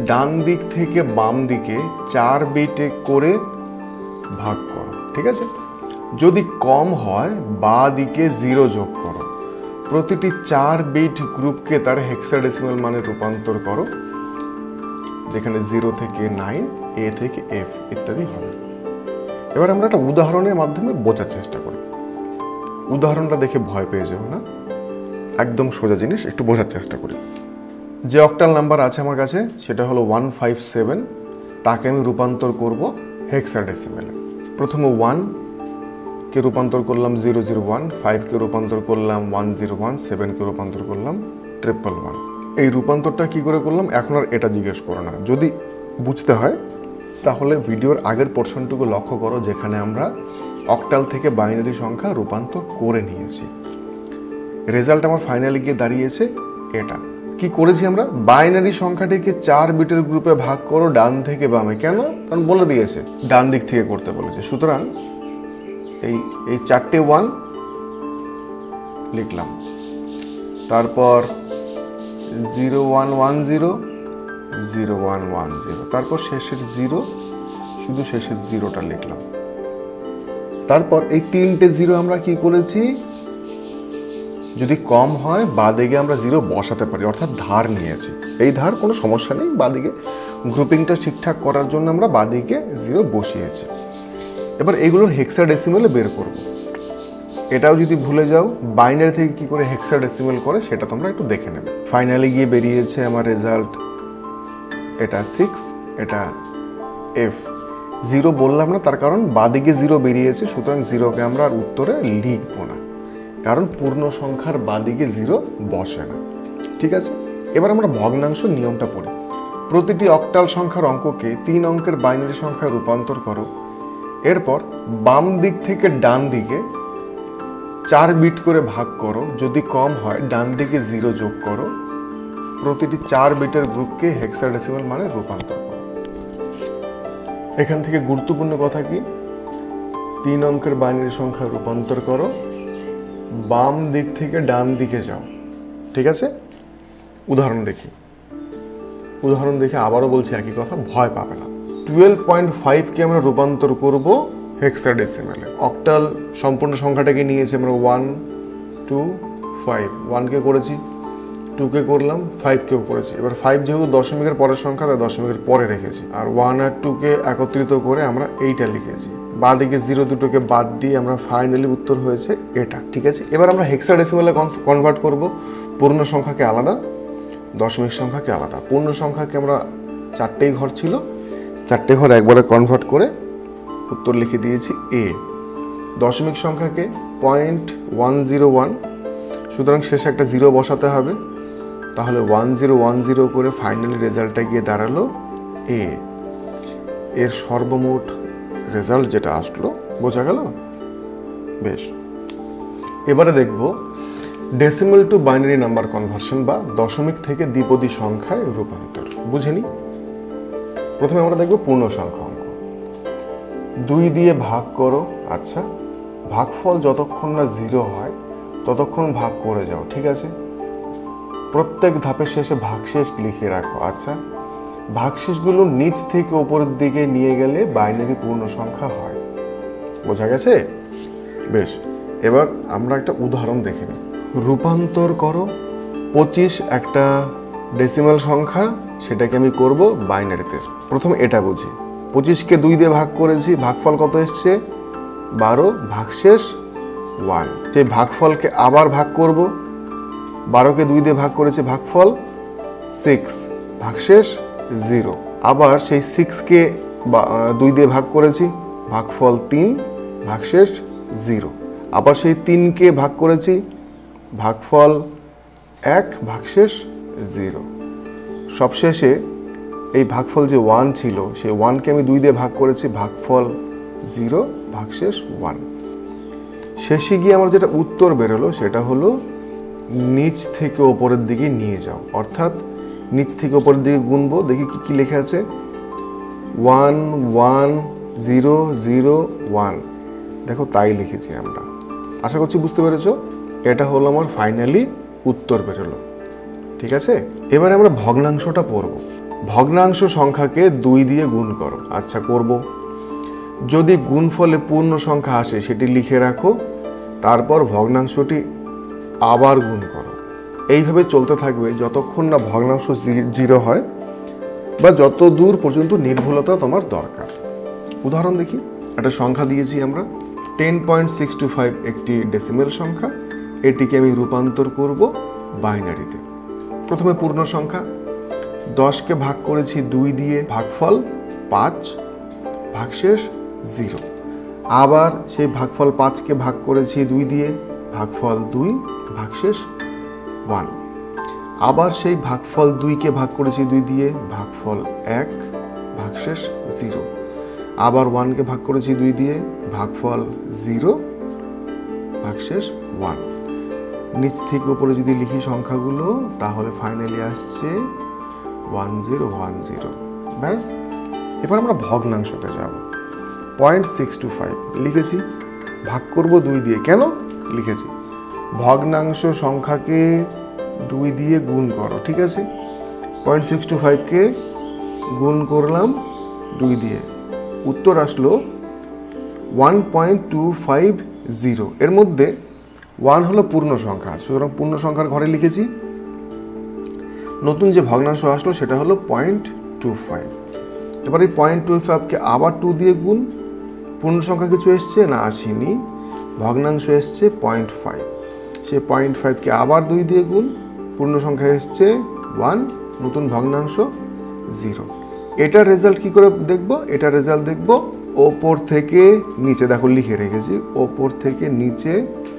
ডান দিক থেকে বাম দিকে 4 বিটে করে ভাগ করো। ঠিক আছে, যদি কম হয় বাঁ দিকে 0 যোগ করো। প্রতিটি 4 বিট গ্রুপকে তার হেক্সাডেসিমাল মানে রূপান্তর করো, যেখানে 0 থেকে 9, A থেকে F ইত্যাদি হবে। এবার আমরা একটা উদাহরণের মাধ্যমে বোঝার চেষ্টা করি। উদাহরণটা দেখে ভয় পেয়ে যাও না, একদম সোজা জিনিস, একটু বোঝার চেষ্টা করি। যে অক্টাল নাম্বার আছে আমার কাছে সেটা হলো 157, তাকে আমি রূপান্তর করব হেক্সাডেসিমালে। প্রথমে 1 কে রূপান্তর করলাম 001, 5 কে রূপান্তর করলাম 101, 7 কে রূপান্তর করলাম 111। এই রূপান্তরটা কি করে করলাম এখন আর এটা জিজ্ঞেস করো না। যদি বুঝতে হয় তাহলে ভিডিওর আগের পোর্শনটুকু লক্ষ্য করো, যেখানে আমরা অক্টাল থেকে বাইনারি সংখ্যা রূপান্তর করে নিয়েছি। রেজাল্ট আমার ফাইনালি গিয়ে দাঁড়িয়েছে এটা। কি করেছি আমরা? বাইনারি সংখ্যাটিকে 4 বিটের গ্রুপে ভাগ করো ডান থেকে বামে। কেন? কারণ বলে দিয়েছে ডান দিক থেকে করতে বলেছে। সুতরাং এই 4টে 1 লিখলাম, তারপর 0110, 0110, তারপর শেষের 0, শুধু শেষের 0টা লিখলাম। তারপর এই 3টে 0 আমরা কি করেছি, যদি কম হয় বাঁদিকে আমরা 0 বসাতে পারি, অর্থাৎ ধার নিয়েছি। এই ধার কোনো সমস্যা নেই, বাঁদিকে গ্রুপিংটা ঠিকঠাক করার জন্য আমরা বাঁদিকে 0 বসিয়েছি। এবার এগুলোর হেক্সাডেসিমালে বের করব। এটাও যদি ভুলে যাও বাইনারি থেকে কি করে হেক্সাডেসিমাল করে সেটা তোমরা একটু দেখে নেবে। ফাইনালি গিয়ে বেরিয়েছে আমার রেজাল্ট, এটা 6, এটা F। 0 বললাম না, তার কারণ বাঁদিকে 0 বেরিয়েছে, সুতরাং 0কে আমরা আর উত্তরে লিখব না, কারণ পূর্ণ সংখ্যার বাঁদিকে 0 বসে না। ঠিক আছে, এবার আমরা ভগ্নাংশ নিয়মটা পড়ি। প্রতিটি অক্টাল সংখ্যার অঙ্ককে 3 অঙ্কের বাইনারি সংখ্যায় রূপান্তর করো। এরপর বাম দিক থেকে ডান দিকে 4 বিট করে ভাগ করো, যদি কম হয় ডান দিকে 0 যোগ করো। প্রতিটি 4 বিটের গ্রুপকে হেক্সাডেসিমাল মানে রূপান্তর করো। এখান থেকে গুরুত্বপূর্ণ কথা কি, 3 অঙ্কের বাইনারি সংখ্যায় রূপান্তর করো, বাম দিক থেকে ডান দিকে যাও। ঠিক আছে, উদাহরণ দেখি। উদাহরণ দেখে আবারও বলছি একই কথা, ভয় পাবে না। 12.5 কে আমরা রূপান্তর করব হেক্সাডেসিমালে। অক্টাল সম্পূর্ণ সংখ্যাটাকে নিয়েছি আমরা 1, 2, 5। 1 কে করেছি, 2 কে করলাম, 5 কেও করেছি। এবার 5 যেহেতু দশমিকের পরের সংখ্যা, তাই দশমিকের পরে রেখেছি। আর 1 আর 2 কে একত্রিত করে আমরা এইটা লিখেছি। বাঁ দিকে 0 দুটোকে বাদ দিয়ে আমরা ফাইনালি উত্তর হয়েছে এটা। ঠিক আছে, এবার আমরা হেক্সাডেসিমালে কনভার্ট করব। পূর্ণ সংখ্যাকে আলাদা, দশমিক সংখ্যাকে আলাদা। পূর্ণ সংখ্যাকে আমরা 4টেই ঘর ছিল, 4টে ঘর একবারে কনভার্ট করে উত্তর লিখে দিয়েছি A। দশমিক সংখ্যাকে 0.101, সুতরাং শেষে একটা 0 বসাতে হবে, তাহলে 1010 করে ফাইনালি রেজাল্টটা গিয়ে দাঁড়ালো A। এর সর্বমোট রেজাল্ট যেটা আসলো, বোঝা গেল? বেশ, এবারে দেখব decimal two binary number conversion বা দশমিক থেকে দ্বিপদী সংখ্যায় রূপান্তর। বুঝে নি। প্রথমে আমরা দেখব পূর্ণ সংখ্যা অঙ্ক। 2 দিয়ে ভাগ করো। আচ্ছা, ভাগফল যতক্ষণ না 0 হয় ততক্ষণ ভাগ করে যাও। ঠিক আছে, প্রত্যেক ধাপের শেষে ভাগশেষ লিখে রাখো। আচ্ছা, ভাগশেষগুলো নিচ থেকে উপরের দিকে নিয়ে গেলে বাইনারি পূর্ণ সংখ্যা হয়। বোঝা গেছে? বেশ, এবার আমরা একটা উদাহরণ দেখে নিই। রূপান্তর করো 25 একটা ডেসিমাল সংখ্যা, সেটাকে আমি করব বাইনারিতে। প্রথমে এটা বুঝি, 25কে 2 দিয়ে ভাগ করেছি, ভাগফল কত এসছে? 12, ভাগশেষ 1। সেই ভাগফলকে আবার ভাগ করব, 12কে 2 দিয়ে ভাগ করেছি, ভাগফল 6, ভাগশেষ 0। আবার সেই 6কে 2 দিয়ে ভাগ করেছি, ভাগফল 3, ভাগশেষ 0। আবার সেই 3কে ভাগ করেছি, ভাগফল 1, ভাগশেষ 0। সবশেষে এই ভাগফল যে 1 ছিল, সেই 1কে আমি 2 দিয়ে ভাগ করেছি, ভাগফল 0, ভাগশেষ 1। শেষে গিয়ে আমার যেটা উত্তর বেরোলো সেটা হলো নিচ থেকে ওপরের দিকে নিয়ে যাও, অর্থাৎ নিচ থেকে ওপরের দিকে গুনবো। দেখি কি কি লেখা আছে, 1 1 0 0 1। দেখো তাই লিখেছি আমরা। আশা করছি বুঝতে পেরেছো। এটা হলো আমার ফাইনালি উত্তর বেরোলো। ঠিক আছে, এবারে আমরা ভগ্নাংশটা পড়ব। ভগ্নাংশ সংখ্যাকে 2 দিয়ে গুণ করো। আচ্ছা, করব। যদি গুণফলে পূর্ণ সংখ্যা আসে সেটি লিখে রাখো, তারপর ভগ্নাংশটি আবার গুণ করো। এইভাবে চলতে থাকবে যতক্ষণ না ভগ্নাংশ 0 হয় বা যত দূর পর্যন্ত নির্ভুলতা তোমার দরকার। উদাহরণ দেখি, একটা সংখ্যা দিয়েছি আমরা 10.625 একটি ডেসিমেল সংখ্যা, এটিকে আমি রূপান্তর করব বাইনারিতে। প্রথমে পূর্ণ সংখ্যা 10কে ভাগ করেছি 2 দিয়ে, ভাগফল 5, ভাগশেষ 0। আবার সেই ভাগফল 5কে ভাগ করেছি 2 দিয়ে, ভাগফল 2, ভাগশেষ 1। আবার সেই ভাগফল 2কে ভাগ করেছি 2 দিয়ে, ভাগফল 1, ভাগশেষ 0। আবার 1কে ভাগ করেছি 2 দিয়ে, ভাগফল 0, ভাগশেষ 1। নিচ থেকে উপরে যদি লিখি সংখ্যাগুলো তাহলে ফাইনালি আসছে 1010। ব্যাস, এবার আমরা ভগ্নাংশতে যাব। 0.625 লিখেছি, ভাগ করব 2 দিয়ে। কেন লিখেছি? ভগ্নাংশ সংখ্যাকে 2 দিয়ে গুণ করো, ঠিক আছে। 0.625কে গুণ করলাম 2 দিয়ে, উত্তর আসলো 1.250। এর মধ্যে 1 হলো পূর্ণ সংখ্যা, সুতরাং পূর্ণ সংখ্যার ঘরে লিখেছি। নতুন যে ভগ্নাংশ আসলো সেটা হলো 0.25। এবার এই 0.25কে আবার 2 দিয়ে গুণ। পূর্ণ সংখ্যা কিছু এসছে না? আসেনি, ভগ্নাংশ এসছে 0.5। সে 0.5কে আবার 2 দিয়ে গুণ। পূর্ণ সংখ্যা এসছে 1, নতুন ভগ্নাংশ 0। এটার রেজাল্ট কি করে দেখব? এটা রেজাল্ট দেখব ওপর থেকে নিচে। দেখো লিখে রেখেছি ওপর থেকে নিচে,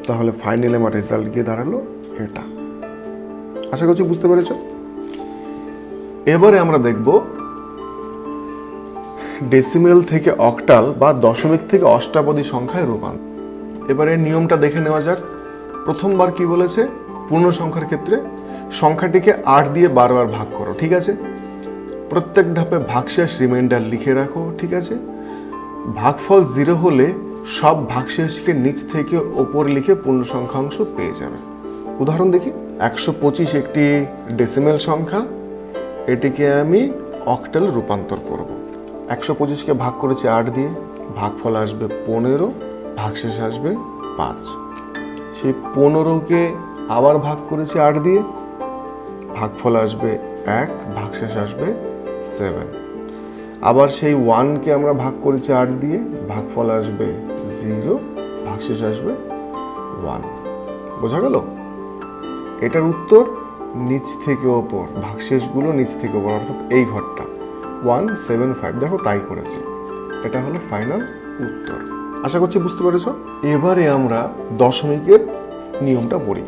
তাহলে ফাইনালি আমার রেজাল্ট গিয়ে দাঁড়ালো এটা। আশা করছি বুঝতে পেরেছ। এবারে আমরা দেখব ডেসিমেল থেকে অক্টাল বা দশমিক থেকে অষ্টাপদী সংখ্যায় রূপান্তর। এবারে নিয়মটা দেখে নেওয়া যাক। প্রথমবার কি বলেছে? পূর্ণ সংখ্যার ক্ষেত্রে সংখ্যাটিকে 8 দিয়ে বারবার ভাগ করো, ঠিক আছে। প্রত্যেক ধাপে ভাগশেষ রিমাইন্ডার লিখে রাখো, ঠিক আছে। ভাগফল 0 হলে সব ভাগশেষকে নিচ থেকে ওপর লিখে পূর্ণ সংখ্যাংশ পেয়ে যাবে। উদাহরণ দেখি, 125 একটি ডেসিমেল সংখ্যা, এটিকে আমি অক্টাল রূপান্তর করব। 125কে ভাগ করেছি 8 দিয়ে, ভাগফল আসবে 15, ভাগশেষ আসবে 5। সেই 15কে আবার ভাগ করেছি 8 দিয়ে, ভাগফল আসবে 1, ভাগশেষ আসবে 7। আবার সেই 1কে আমরা ভাগ করেছি 8 দিয়ে, ভাগফল আসবে 0, ভাগশেষ আসবে 1। বোঝা গেল? এটার উত্তর নিচ থেকে ওপর, ভাগশেষগুলো নিচ থেকে ওপর, অর্থাৎ এই ঘরটা 175। দেখো তাই করেছি, এটা হলো ফাইনাল উত্তর। আশা করছি বুঝতে পেরেছ। এবারে আমরা দশমিকের নিয়মটা পড়ি।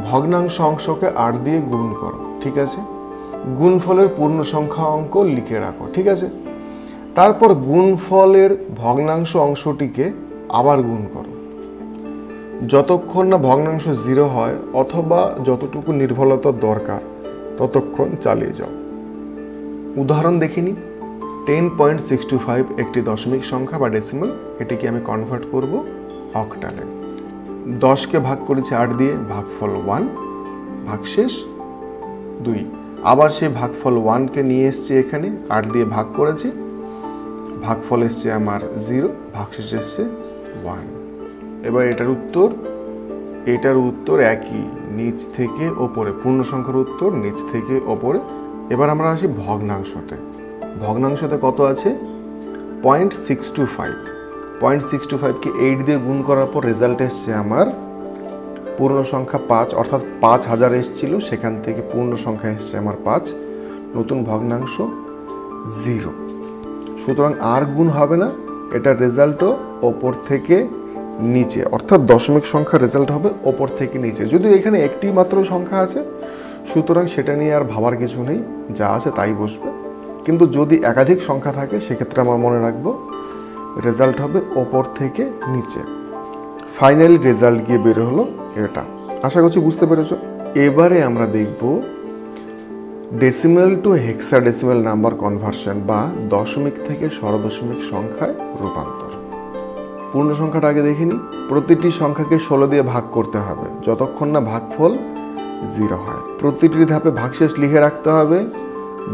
ভগ্নাংশ অংশকে 8 দিয়ে গুণ করো, ঠিক আছে। গুণফলের পূর্ণ সংখ্যা অঙ্ক লিখে রাখো, ঠিক আছে। তারপর গুণফলের ভগ্নাংশ অংশটিকে আবার গুণ করো যতক্ষণ না ভগ্নাংশ 0 হয় অথবা যতটুকু নির্ভুলতার দরকার ততক্ষণ চালিয়ে যাও। উদাহরণ দেখিনি, 10.625 একটি দশমিক সংখ্যা বা ডেসিমাল, এটিকে আমি কনভার্ট করব অক্টালে। 10কে ভাগ করেছি 8 দিয়ে, ভাগফল 1, ভাগশেষ 2। আবার সেই ভাগফল 1কে নিয়ে এসেছি এখানে, 8 দিয়ে ভাগ করেছি, ভাগফল এসছে আমার 0, ভাগশেষ এসছে 1। এবার এটার উত্তর একই, নিচ থেকে ওপরে। পূর্ণ সংখ্যার উত্তর নিচ থেকে ওপরে। এবার আমরা আসি ভগ্নাংশতে। ভগ্নাংশতে কত আছে? 0.625। 0.625কে 8 দিয়ে গুণ করার পর রেজাল্ট এসছে আমার পূর্ণ সংখ্যা 5, অর্থাৎ 5000 এসেছিল, সেখান থেকে পূর্ণ সংখ্যা এসছে আমার 5, নতুন ভগ্নাংশ 0। সুতরাং আর গুণ হবে না, এটার রেজাল্টও ওপর থেকে নিচে, অর্থাৎ দশমিক সংখ্যার রেজাল্ট হবে ওপর থেকে নিচে। যদিও এখানে একটি মাত্র সংখ্যা আছে, সুতরাং সেটা নিয়ে আর ভাবার কিছু নেই, যা আছে তাই বসবে। কিন্তু যদি একাধিক সংখ্যা থাকে সেক্ষেত্রে আমরা মনে রাখবো রেজাল্ট হবে ওপর থেকে নিচে। ফাইনালি রেজাল্ট গিয়ে বের হলো এটা। আশা করছি বুঝতে পেরেছ। এবারে আমরা দেখব decimal two hexadecimal number conversion বা দশমিক থেকে স্বরদশমিক সংখ্যায় রূপান্তর। পূর্ণ সংখ্যাটা আগে দেখিনি। প্রতিটি সংখ্যাকে 16 দিয়ে ভাগ করতে হবে যতক্ষণ না ভাগফল 0 হয়। প্রতিটি ধাপে ভাগশেষ লিখে রাখতে হবে।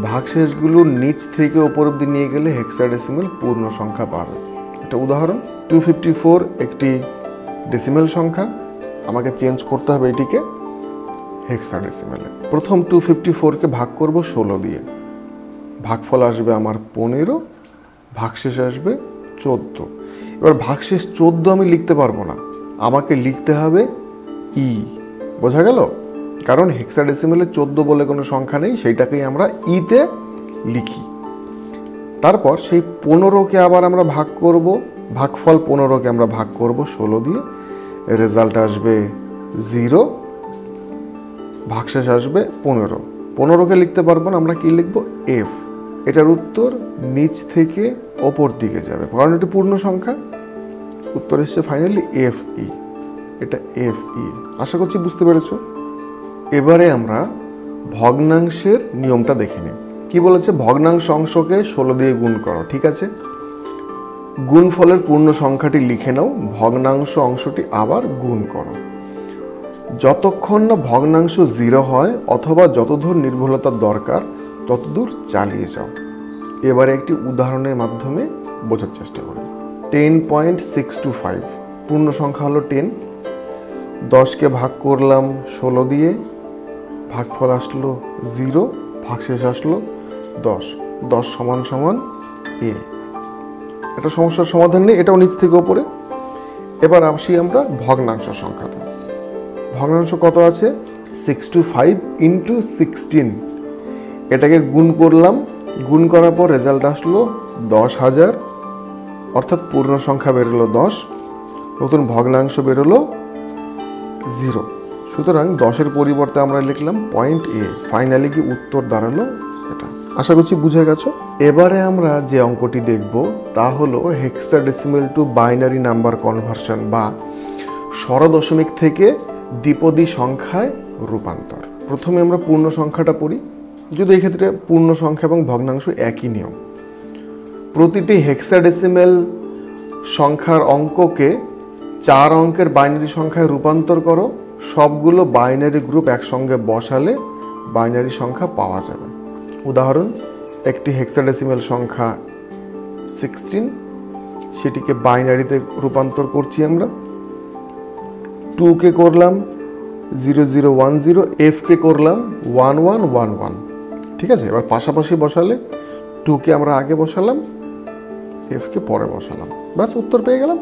ভাগশেষগুলো নিচ থেকে উপর অব্দি নিয়ে গেলে হেক্সাডেসিমেল পূর্ণ সংখ্যা পাবে। এটা উদাহরণ, 254 একটি ডেসিমেল সংখ্যা, আমাকে চেঞ্জ করতে হবে এটিকে হেক্সাডেসিমেলে। প্রথম 254কে ভাগ করব 16 দিয়ে, ভাগফল আসবে আমার 15, ভাগশেষ আসবে 14। এবার ভাগশেষ 14 আমি লিখতে পারবো না, আমাকে লিখতে হবে ই। বোঝা গেল? কারণ হেক্সাডেসিমেলে 14 বলে কোনো সংখ্যা নেই, সেইটাকেই আমরা ইতে লিখি। তারপর সেই 15কে আবার আমরা ভাগ করব, ভাগফল 15কে আমরা ভাগ করব 16 দিয়ে, রেজাল্ট আসবে 0, ভাগশেষ আসবে 15। 15কে লিখতে পারবো না, আমরা কি লিখবো? এফ। এটার উত্তর নিচ থেকে ওপর দিকে যাবে, কারণ এটি পূর্ণ সংখ্যা। উত্তর এসছে ফাইনালি এফ ই। এটা এফ ই। আশা করছি বুঝতে পেরেছ। এবারে আমরা ভগ্নাংশের নিয়মটা দেখে নিই। কি বলেছে? ভগ্নাংশ অংশকে 16 দিয়ে গুণ করো। ঠিক আছে, গুণফলের পূর্ণ সংখ্যাটি লিখে নাও, ভগ্নাংশ অংশটি আবার গুণ করো। যতক্ষণ না ভগ্নাংশ 0 হয় অথবা যতদূর নির্ভুলতার দরকার ততদূর চালিয়ে যাও। এবারে একটি উদাহরণের মাধ্যমে বোঝার চেষ্টা করি। 10.625 পূর্ণ সংখ্যা হলো 10। 10কে ভাগ করলাম 16 দিয়ে, ভাগফল আসলো 0, ভাগশেষ আসলো 10। 10 সমান সমান এ। এটা সমস্যার সমাধান নেই, এটাও নিচ থেকে ওপরে। এবার আসি আমরা ভগ্নাংশ সংখ্যাতে। ভগ্নাংশ কত আছে? 625 ইন্টু 16। এটাকে গুণ করলাম, গুণ করার পর রেজাল্ট আসলো 10,000, অর্থাৎ পূর্ণ সংখ্যা বেরোলো 10, নতুন ভগ্নাংশ বেরোলো 0। সুতরাং 10-এর পরিবর্তে আমরা লিখলাম পয়েন্ট এ। ফাইনালি কি উত্তর দাঁড়ালো এটা। আশা করছি বুঝে গেছো। এবারে আমরা যে অঙ্কটি দেখব তা হলো hexadecimal two binary number conversion বা স্বরদশমিক থেকে দ্বিপদী সংখ্যায় রূপান্তর। প্রথমে আমরা পূর্ণ সংখ্যাটা পড়ি, যদি এই ক্ষেত্রে পূর্ণ সংখ্যা এবং ভগ্নাংশ একই নিয়ম। প্রতিটি হেক্সাডেসিমেল সংখ্যার অঙ্ককে 4 অঙ্কের বাইনারি সংখ্যায় রূপান্তর করো। সবগুলো বাইনারি গ্রুপ একসঙ্গে বসালে বাইনারি সংখ্যা পাওয়া যাবে। উদাহরণ, একটি হেক্সাডেসিমেল সংখ্যা 16, সেটিকে বাইনারিতে রূপান্তর করছি আমরা। 2কে করলাম 0010, এফকে করলাম 1111। ঠিক আছে, এবার পাশাপাশি বসালে 2কে আমরা আগে বসালাম, এফকে পরে বসালাম, ব্যাস উত্তর পেয়ে গেলাম।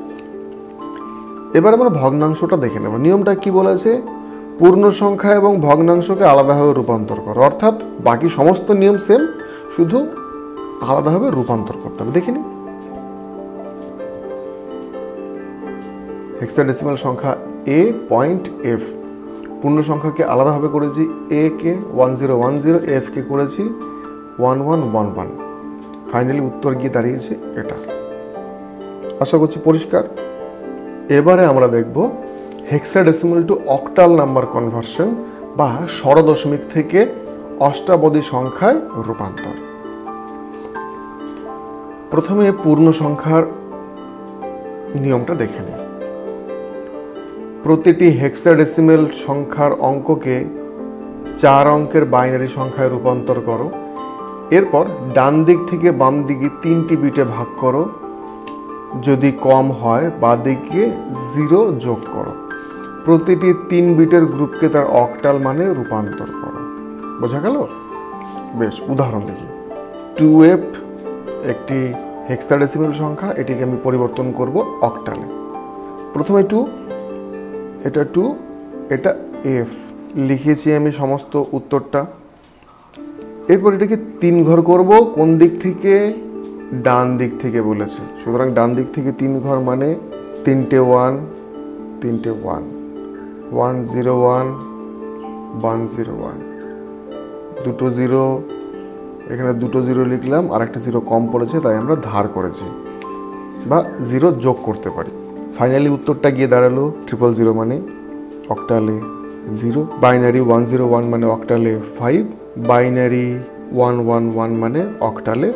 এবার আমরা ভগ্নাংশটা দেখে নেব। নিয়মটা কি বলেছে? পূর্ণ সংখ্যা এবং ভগ্নাংশকে আলাদাভাবে রূপান্তর করো, অর্থাৎ বাকি সমস্ত নিয়ম সেম, শুধু আলাদাভাবে রূপান্তর করতে হবে। দেখে নিই। হেক্সাডেসিমাল সংখ্যা এ পয়েন্ট এফ, পূর্ণ সংখ্যাকে আলাদাভাবে করেছি, এ কে 1010, এফ কে করেছি 1111। ফাইনালি উত্তর গিয়ে দাঁড়িয়েছে এটা। আশা করছি পরিষ্কার। এবারে আমরা দেখব hexadecimal two octal number conversion বা স্বরদশমিক থেকে অষ্টাবধী সংখ্যায় রূপান্তর। প্রথমে পূর্ণ সংখ্যার নিয়মটা দেখে নিই। প্রতিটি হেক্সাডেসিমেল সংখ্যার অঙ্ককে 4 অঙ্কের বাইনারি সংখ্যায় রূপান্তর করো। এরপর ডান দিক থেকে বাম দিকে 3টি বিটে ভাগ করো। যদি কম হয় বাঁ দিকে 0 যোগ করো। প্রতিটি 3 বিটের গ্রুপকে তার অক্টাল মানে রূপান্তর করো। বোঝা গেল? বেশ, উদাহরণ দেখি। 2f একটি হেক্সাডেসিমেল সংখ্যা, এটিকে আমি পরিবর্তন করব অক্টালে। প্রথমে 2, এটা 2, এটা f লিখেছি আমি সমস্ত উত্তরটা। এরপর এটাকে 3 ঘর করব। কোন দিক থেকে? ডান দিক থেকে বলেছে, সুতরাং ডান দিক থেকে 3 ঘর মানে 3টে 1, 3টে 1, 101, 101, 2টো 0, এখানে 2টো 0 লিখলাম, আর একটা 0 কম পড়েছে তাই আমরা ধার করেছি, বা 0 যোগ করতে পারি। ফাইনালি উত্তরটা গিয়ে দাঁড়ালো 000 মানে অক্টালে 0, বাইনারি 101 মানে অক্টালে 5, বাইনারি 111 মানে অক্টালে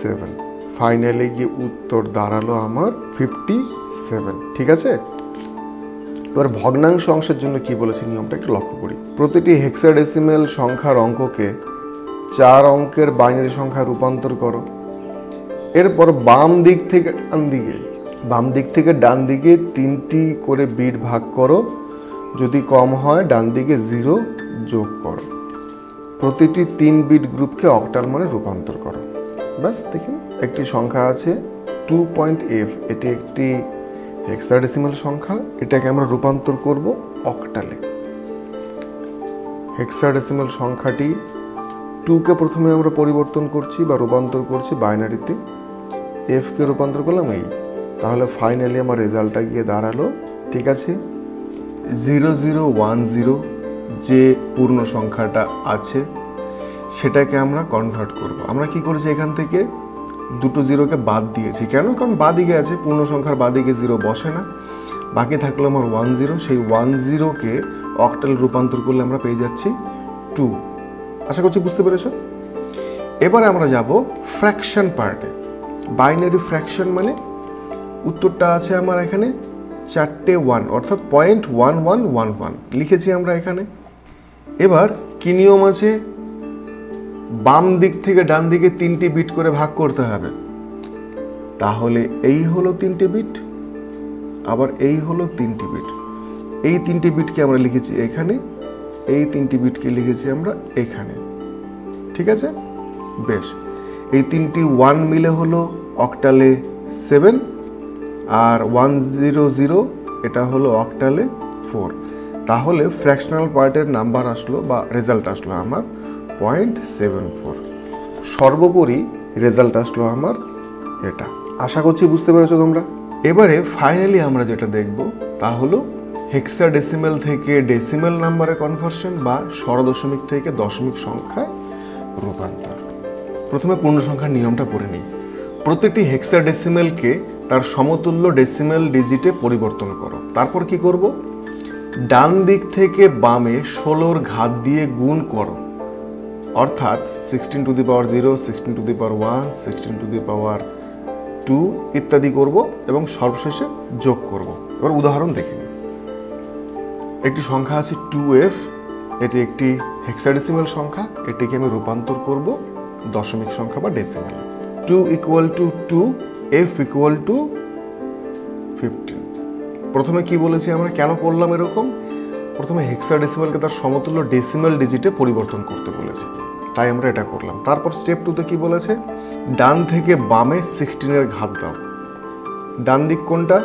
7। ফাইনালি গিয়ে উত্তর দাঁড়ালো আমার 57। ঠিক আছে, এবার ভগ্নাংশ অংশের জন্য কি বলেছে নিয়মটা একটু লক্ষ্য করি। প্রতিটি হেক্সাডেসিমেল সংখ্যার অঙ্ককে 4 অঙ্কের বাইনারি সংখ্যায় রূপান্তর করো। এরপর বাম দিক থেকে ডান দিকে 3টি করে বিট ভাগ করো। যদি কম হয় ডান দিকে 0 যোগ করো। প্রতিটি 3 বিট গ্রুপকে অক্টাল মানে রূপান্তর করো। ব্যাস দেখুন, একটি সংখ্যা আছে 2.f, এটি একটি হেক্সাডেসিমাল সংখ্যা, এটাকে আমরা রূপান্তর করব অক্টালে। হেক্সাডেসিমাল সংখ্যাটি 2 কে প্রথমে আমরা পরিবর্তন করছি বা রূপান্তর করছি বাইনারিতে, f কে রূপান্তর করলাম এই, তাহলে ফাইনালি আমার রেজাল্টটা গিয়ে দাঁড়ালো, ঠিক আছে, 0010 যে পূর্ণ সংখ্যাটা আছে সেটাকে আমরা কনভার্ট করব। আমরা কি করেছি, এখান থেকে দুটো জিরোকে বাদ দিয়েছি। কেন? কারণ বাদিকে আছে, পূর্ণ সংখ্যার বাদিকে 0 বসে না, বাকি থাকলো আমার 10। সেই 10কে অক্টাল রূপান্তর করলে আমরা পেয়ে যাচ্ছি 2। আশা করছি বুঝতে পেরেছ। এবারে আমরা যাব ফ্র্যাকশন পার্টে। বাইনারি ফ্র্যাকশন মানে উত্তরটা আছে আমার এখানে 4টে 1, অর্থাৎ 0.1111 লিখেছি আমরা এখানে। এবার কি নিয়ম আছে, বাম দিক থেকে ডান দিকে 3টি বিট করে ভাগ করতে হবে। তাহলে এই হলো 3টে বিট, আবার এই হলো 3টি বিট। এই 3টি বিটকে আমরা লিখেছি এখানে, এই 3টি বিটকে লিখেছি আমরা এখানে, ঠিক আছে। বেশ, এই 3টি 1 মিলে হলো অক্টালে 7, আর 100 এটা হলো অক্টালে 4। তাহলে ফ্র্যাকশনাল পার্টের নাম্বার আসলো বা রেজাল্ট আসলো আমার 0.74। সর্বোপরি রেজাল্ট আসলো আমার এটা। আশা করছি বুঝতে পেরেছো তোমরা। এবারে ফাইনালি আমরা যেটা দেখব তা হলো হেক্সাডেসিমাল থেকে ডেসিমাল নাম্বারে কনভার্সন বা স্বরদশমিক থেকে দশমিক সংখ্যায় রূপান্তর। প্রথমে পূর্ণ সংখ্যার নিয়মটা পড়ে নিই। প্রতিটি হেক্সাডেসিমালকে তার সমতুল্য ডেসিমাল ডিজিটে পরিবর্তন করো। তারপর কি করব, ডান দিক থেকে বামে 16র ঘাত দিয়ে গুণ করো, অর্থাৎ 16 to the power 0, 16 to the power 1, 16 to the power 2 ইত্যাদি করব এবং সর্বশেষে যোগ করব। এবার উদাহরণ দেখে নিই। একটি সংখ্যা আছে 2f, এটি একটি হেক্সাডেসিমাল সংখ্যা, এটিকে আমি রূপান্তর করব দশমিক সংখ্যা বা ডেসিমাল। 2 = 2, f = 15। প্রথমে কি বলেছি আমরা, কেন করলাম এরকম, প্রথমে হেক্সাডেসিমালকে তার সমতুল্য ডেসিমাল ডিজিটে পরিবর্তন করতে বলেছি, তাই আমরা এটা করলাম। তারপর স্টেপ 2তে কি বলেছে, ডান থেকে বামে 16-এর ঘাত দাও। ডান দিক কোনটা,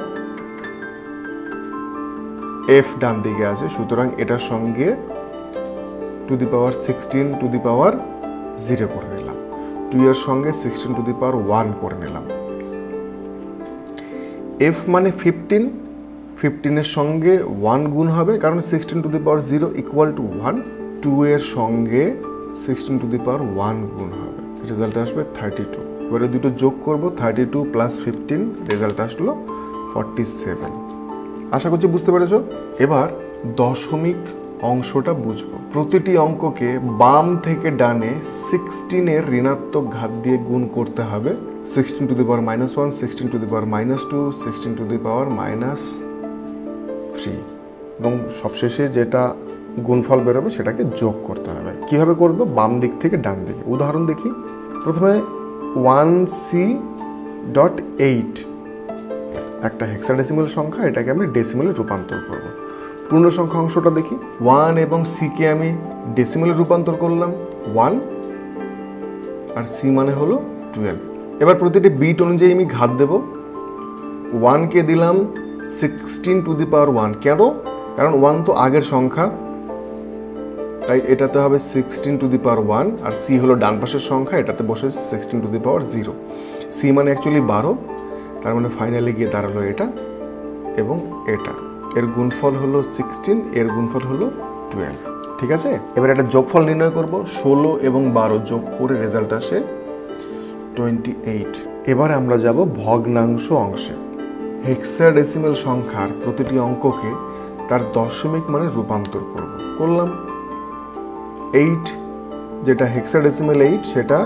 f ডান দিকে আছে, সুতরাং এটার সঙ্গে two the power 16 to the power 0 করে নিলাম, 2 এর সঙ্গে 16 টু দি পাওয়ার 1 করে নিলাম। f মানে 15, 15-এর সঙ্গে 1 গুণ হবে, কারণ 16 টু দি পাওয়ার 0 = 1, 2 এর সঙ্গে 16 টু দি পাওয়ার 1 গুণ হবে, রেজাল্ট আসবে 32। এবারে দুটো যোগ করব, 32 + 15, রেজাল্ট আসলো 47। আশা করছি বুঝতে পেরেছো। এবার দশমিক অংশটা বুঝবো। প্রতিটি অঙ্ককে বাম থেকে ডানে 16-এর ঋণাত্মক ঘাত দিয়ে গুণ করতে হবে। 16 to the power -1, 16 to the power -2, 16 to the power -3 এবং সবশেষে যেটা গুণফল বেরোবে সেটাকে যোগ করতে হবে। কিভাবে করব, বাম দিক থেকে ডান দিকে। উদাহরণ দেখি। প্রথমে 1c.8 একটা হেক্সাডেসিমাল সংখ্যা, এটাকে আমি ডেসিমালে রূপান্তর করব। পূর্ণ সংখ্যা অংশটা দেখি। 1 এবং c কে আমি ডেসিমালে রূপান্তর করলাম 1, আর c মানে হলো 12। এবার প্রতিটি বিট অনুযায়ী আমি ঘাত দেব। 1 কে দিলাম 16 টু দি পাওয়ার 1। কেন? কারণ 1 তো আগের সংখ্যা, তাই এটাতে হবে 16 to the power 1, R c হলো ডান পাশের সংখ্যা, এটাতে বসে 16 টু দি পাওয়ার 0। c মানে অ্যাকচুয়ালি 12, তার মানে ফাইনালি গিয়ে দাঁড়ালো এটা এবং এটা। এর গুণফল হলো 16, এর গুণফল হলো 12। ঠিক আছে, এবার একটা যোগফল নির্ণয় করব। 16 এবং 12 যোগ করে রেজাল্ট আসে 28। এবার আমরা যাব ভগ্নাংশ অংশে। হেক্সাডেসিমাল সংখ্যার প্রতিটি অঙ্ককে তার দশমিক মানে রূপান্তর করলাম। 8 যেটা হেক্সাডেসিমাল 8, সেটা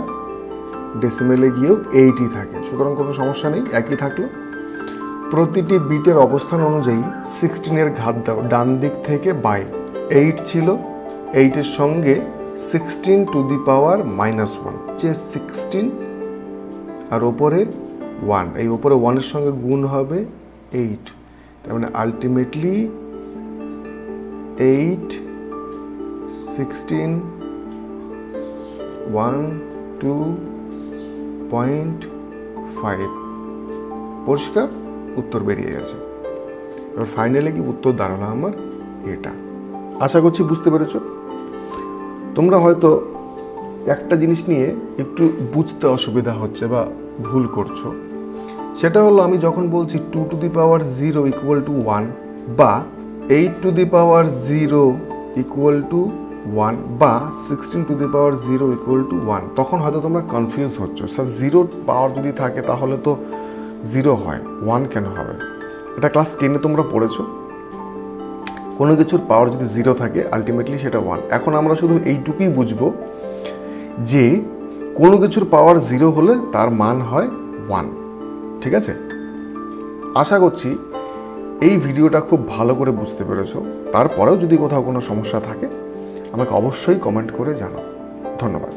ডেসিমেলে গিয়েও 8ই থাকে, সুতরাং কোনো সমস্যা নেই, একই থাকলো। প্রতিটি বিটের অবস্থান অনুযায়ী 16-এর ঘাত দাও ডান দিক থেকে বাই। 8 ছিল, 8-এর সঙ্গে 16 টু দি পাওয়ার -1, যে 16 আর ওপরে 1, এই ওপরে 1-এর সঙ্গে গুণ হবে 8, তার মানে আলটিমেটলি 8 16 1 2.5 পরিষ্কার উত্তর বেরিয়ে গেছে। এবার ফাইনালি কি উত্তর দাঁড়ালো আমার এটা। আশা করছি বুঝতে পেরেছো। তোমরা হয়তো একটা জিনিস নিয়ে একটু বুঝতে অসুবিধা হচ্ছে বা ভুল করছো, সেটা হলো আমি যখন বলছি 2 to the power 0 equal to 1 বা 8 two the power 0 equal to 1 বা 16 to the power 0 equal to 1, তখন হয়তো তোমরা কনফিউজ হচ্ছ, স্যার 0 পাওয়ার যদি থাকে তাহলে তো 0 হয়, 1 কেন হবে? এটা ক্লাস 10-এ তোমরা পড়েছো। কোনো কিছুর পাওয়ার যদি 0 থাকে আলটিমেটলি সেটা 1। এখন আমরা শুধু এইটুকুই বুঝবো যে কোনো কিছুর পাওয়ার 0 হলে তার মান হয় 1। ঠিক আছে? আশা করছি এই ভিডিওটা খুব ভালো করে বুঝতে পেরেছো। তারপরেও যদি কোথাও কোনো সমস্যা থাকে আমাকে অবশ্যই কমেন্ট করে জানাও। ধন্যবাদ।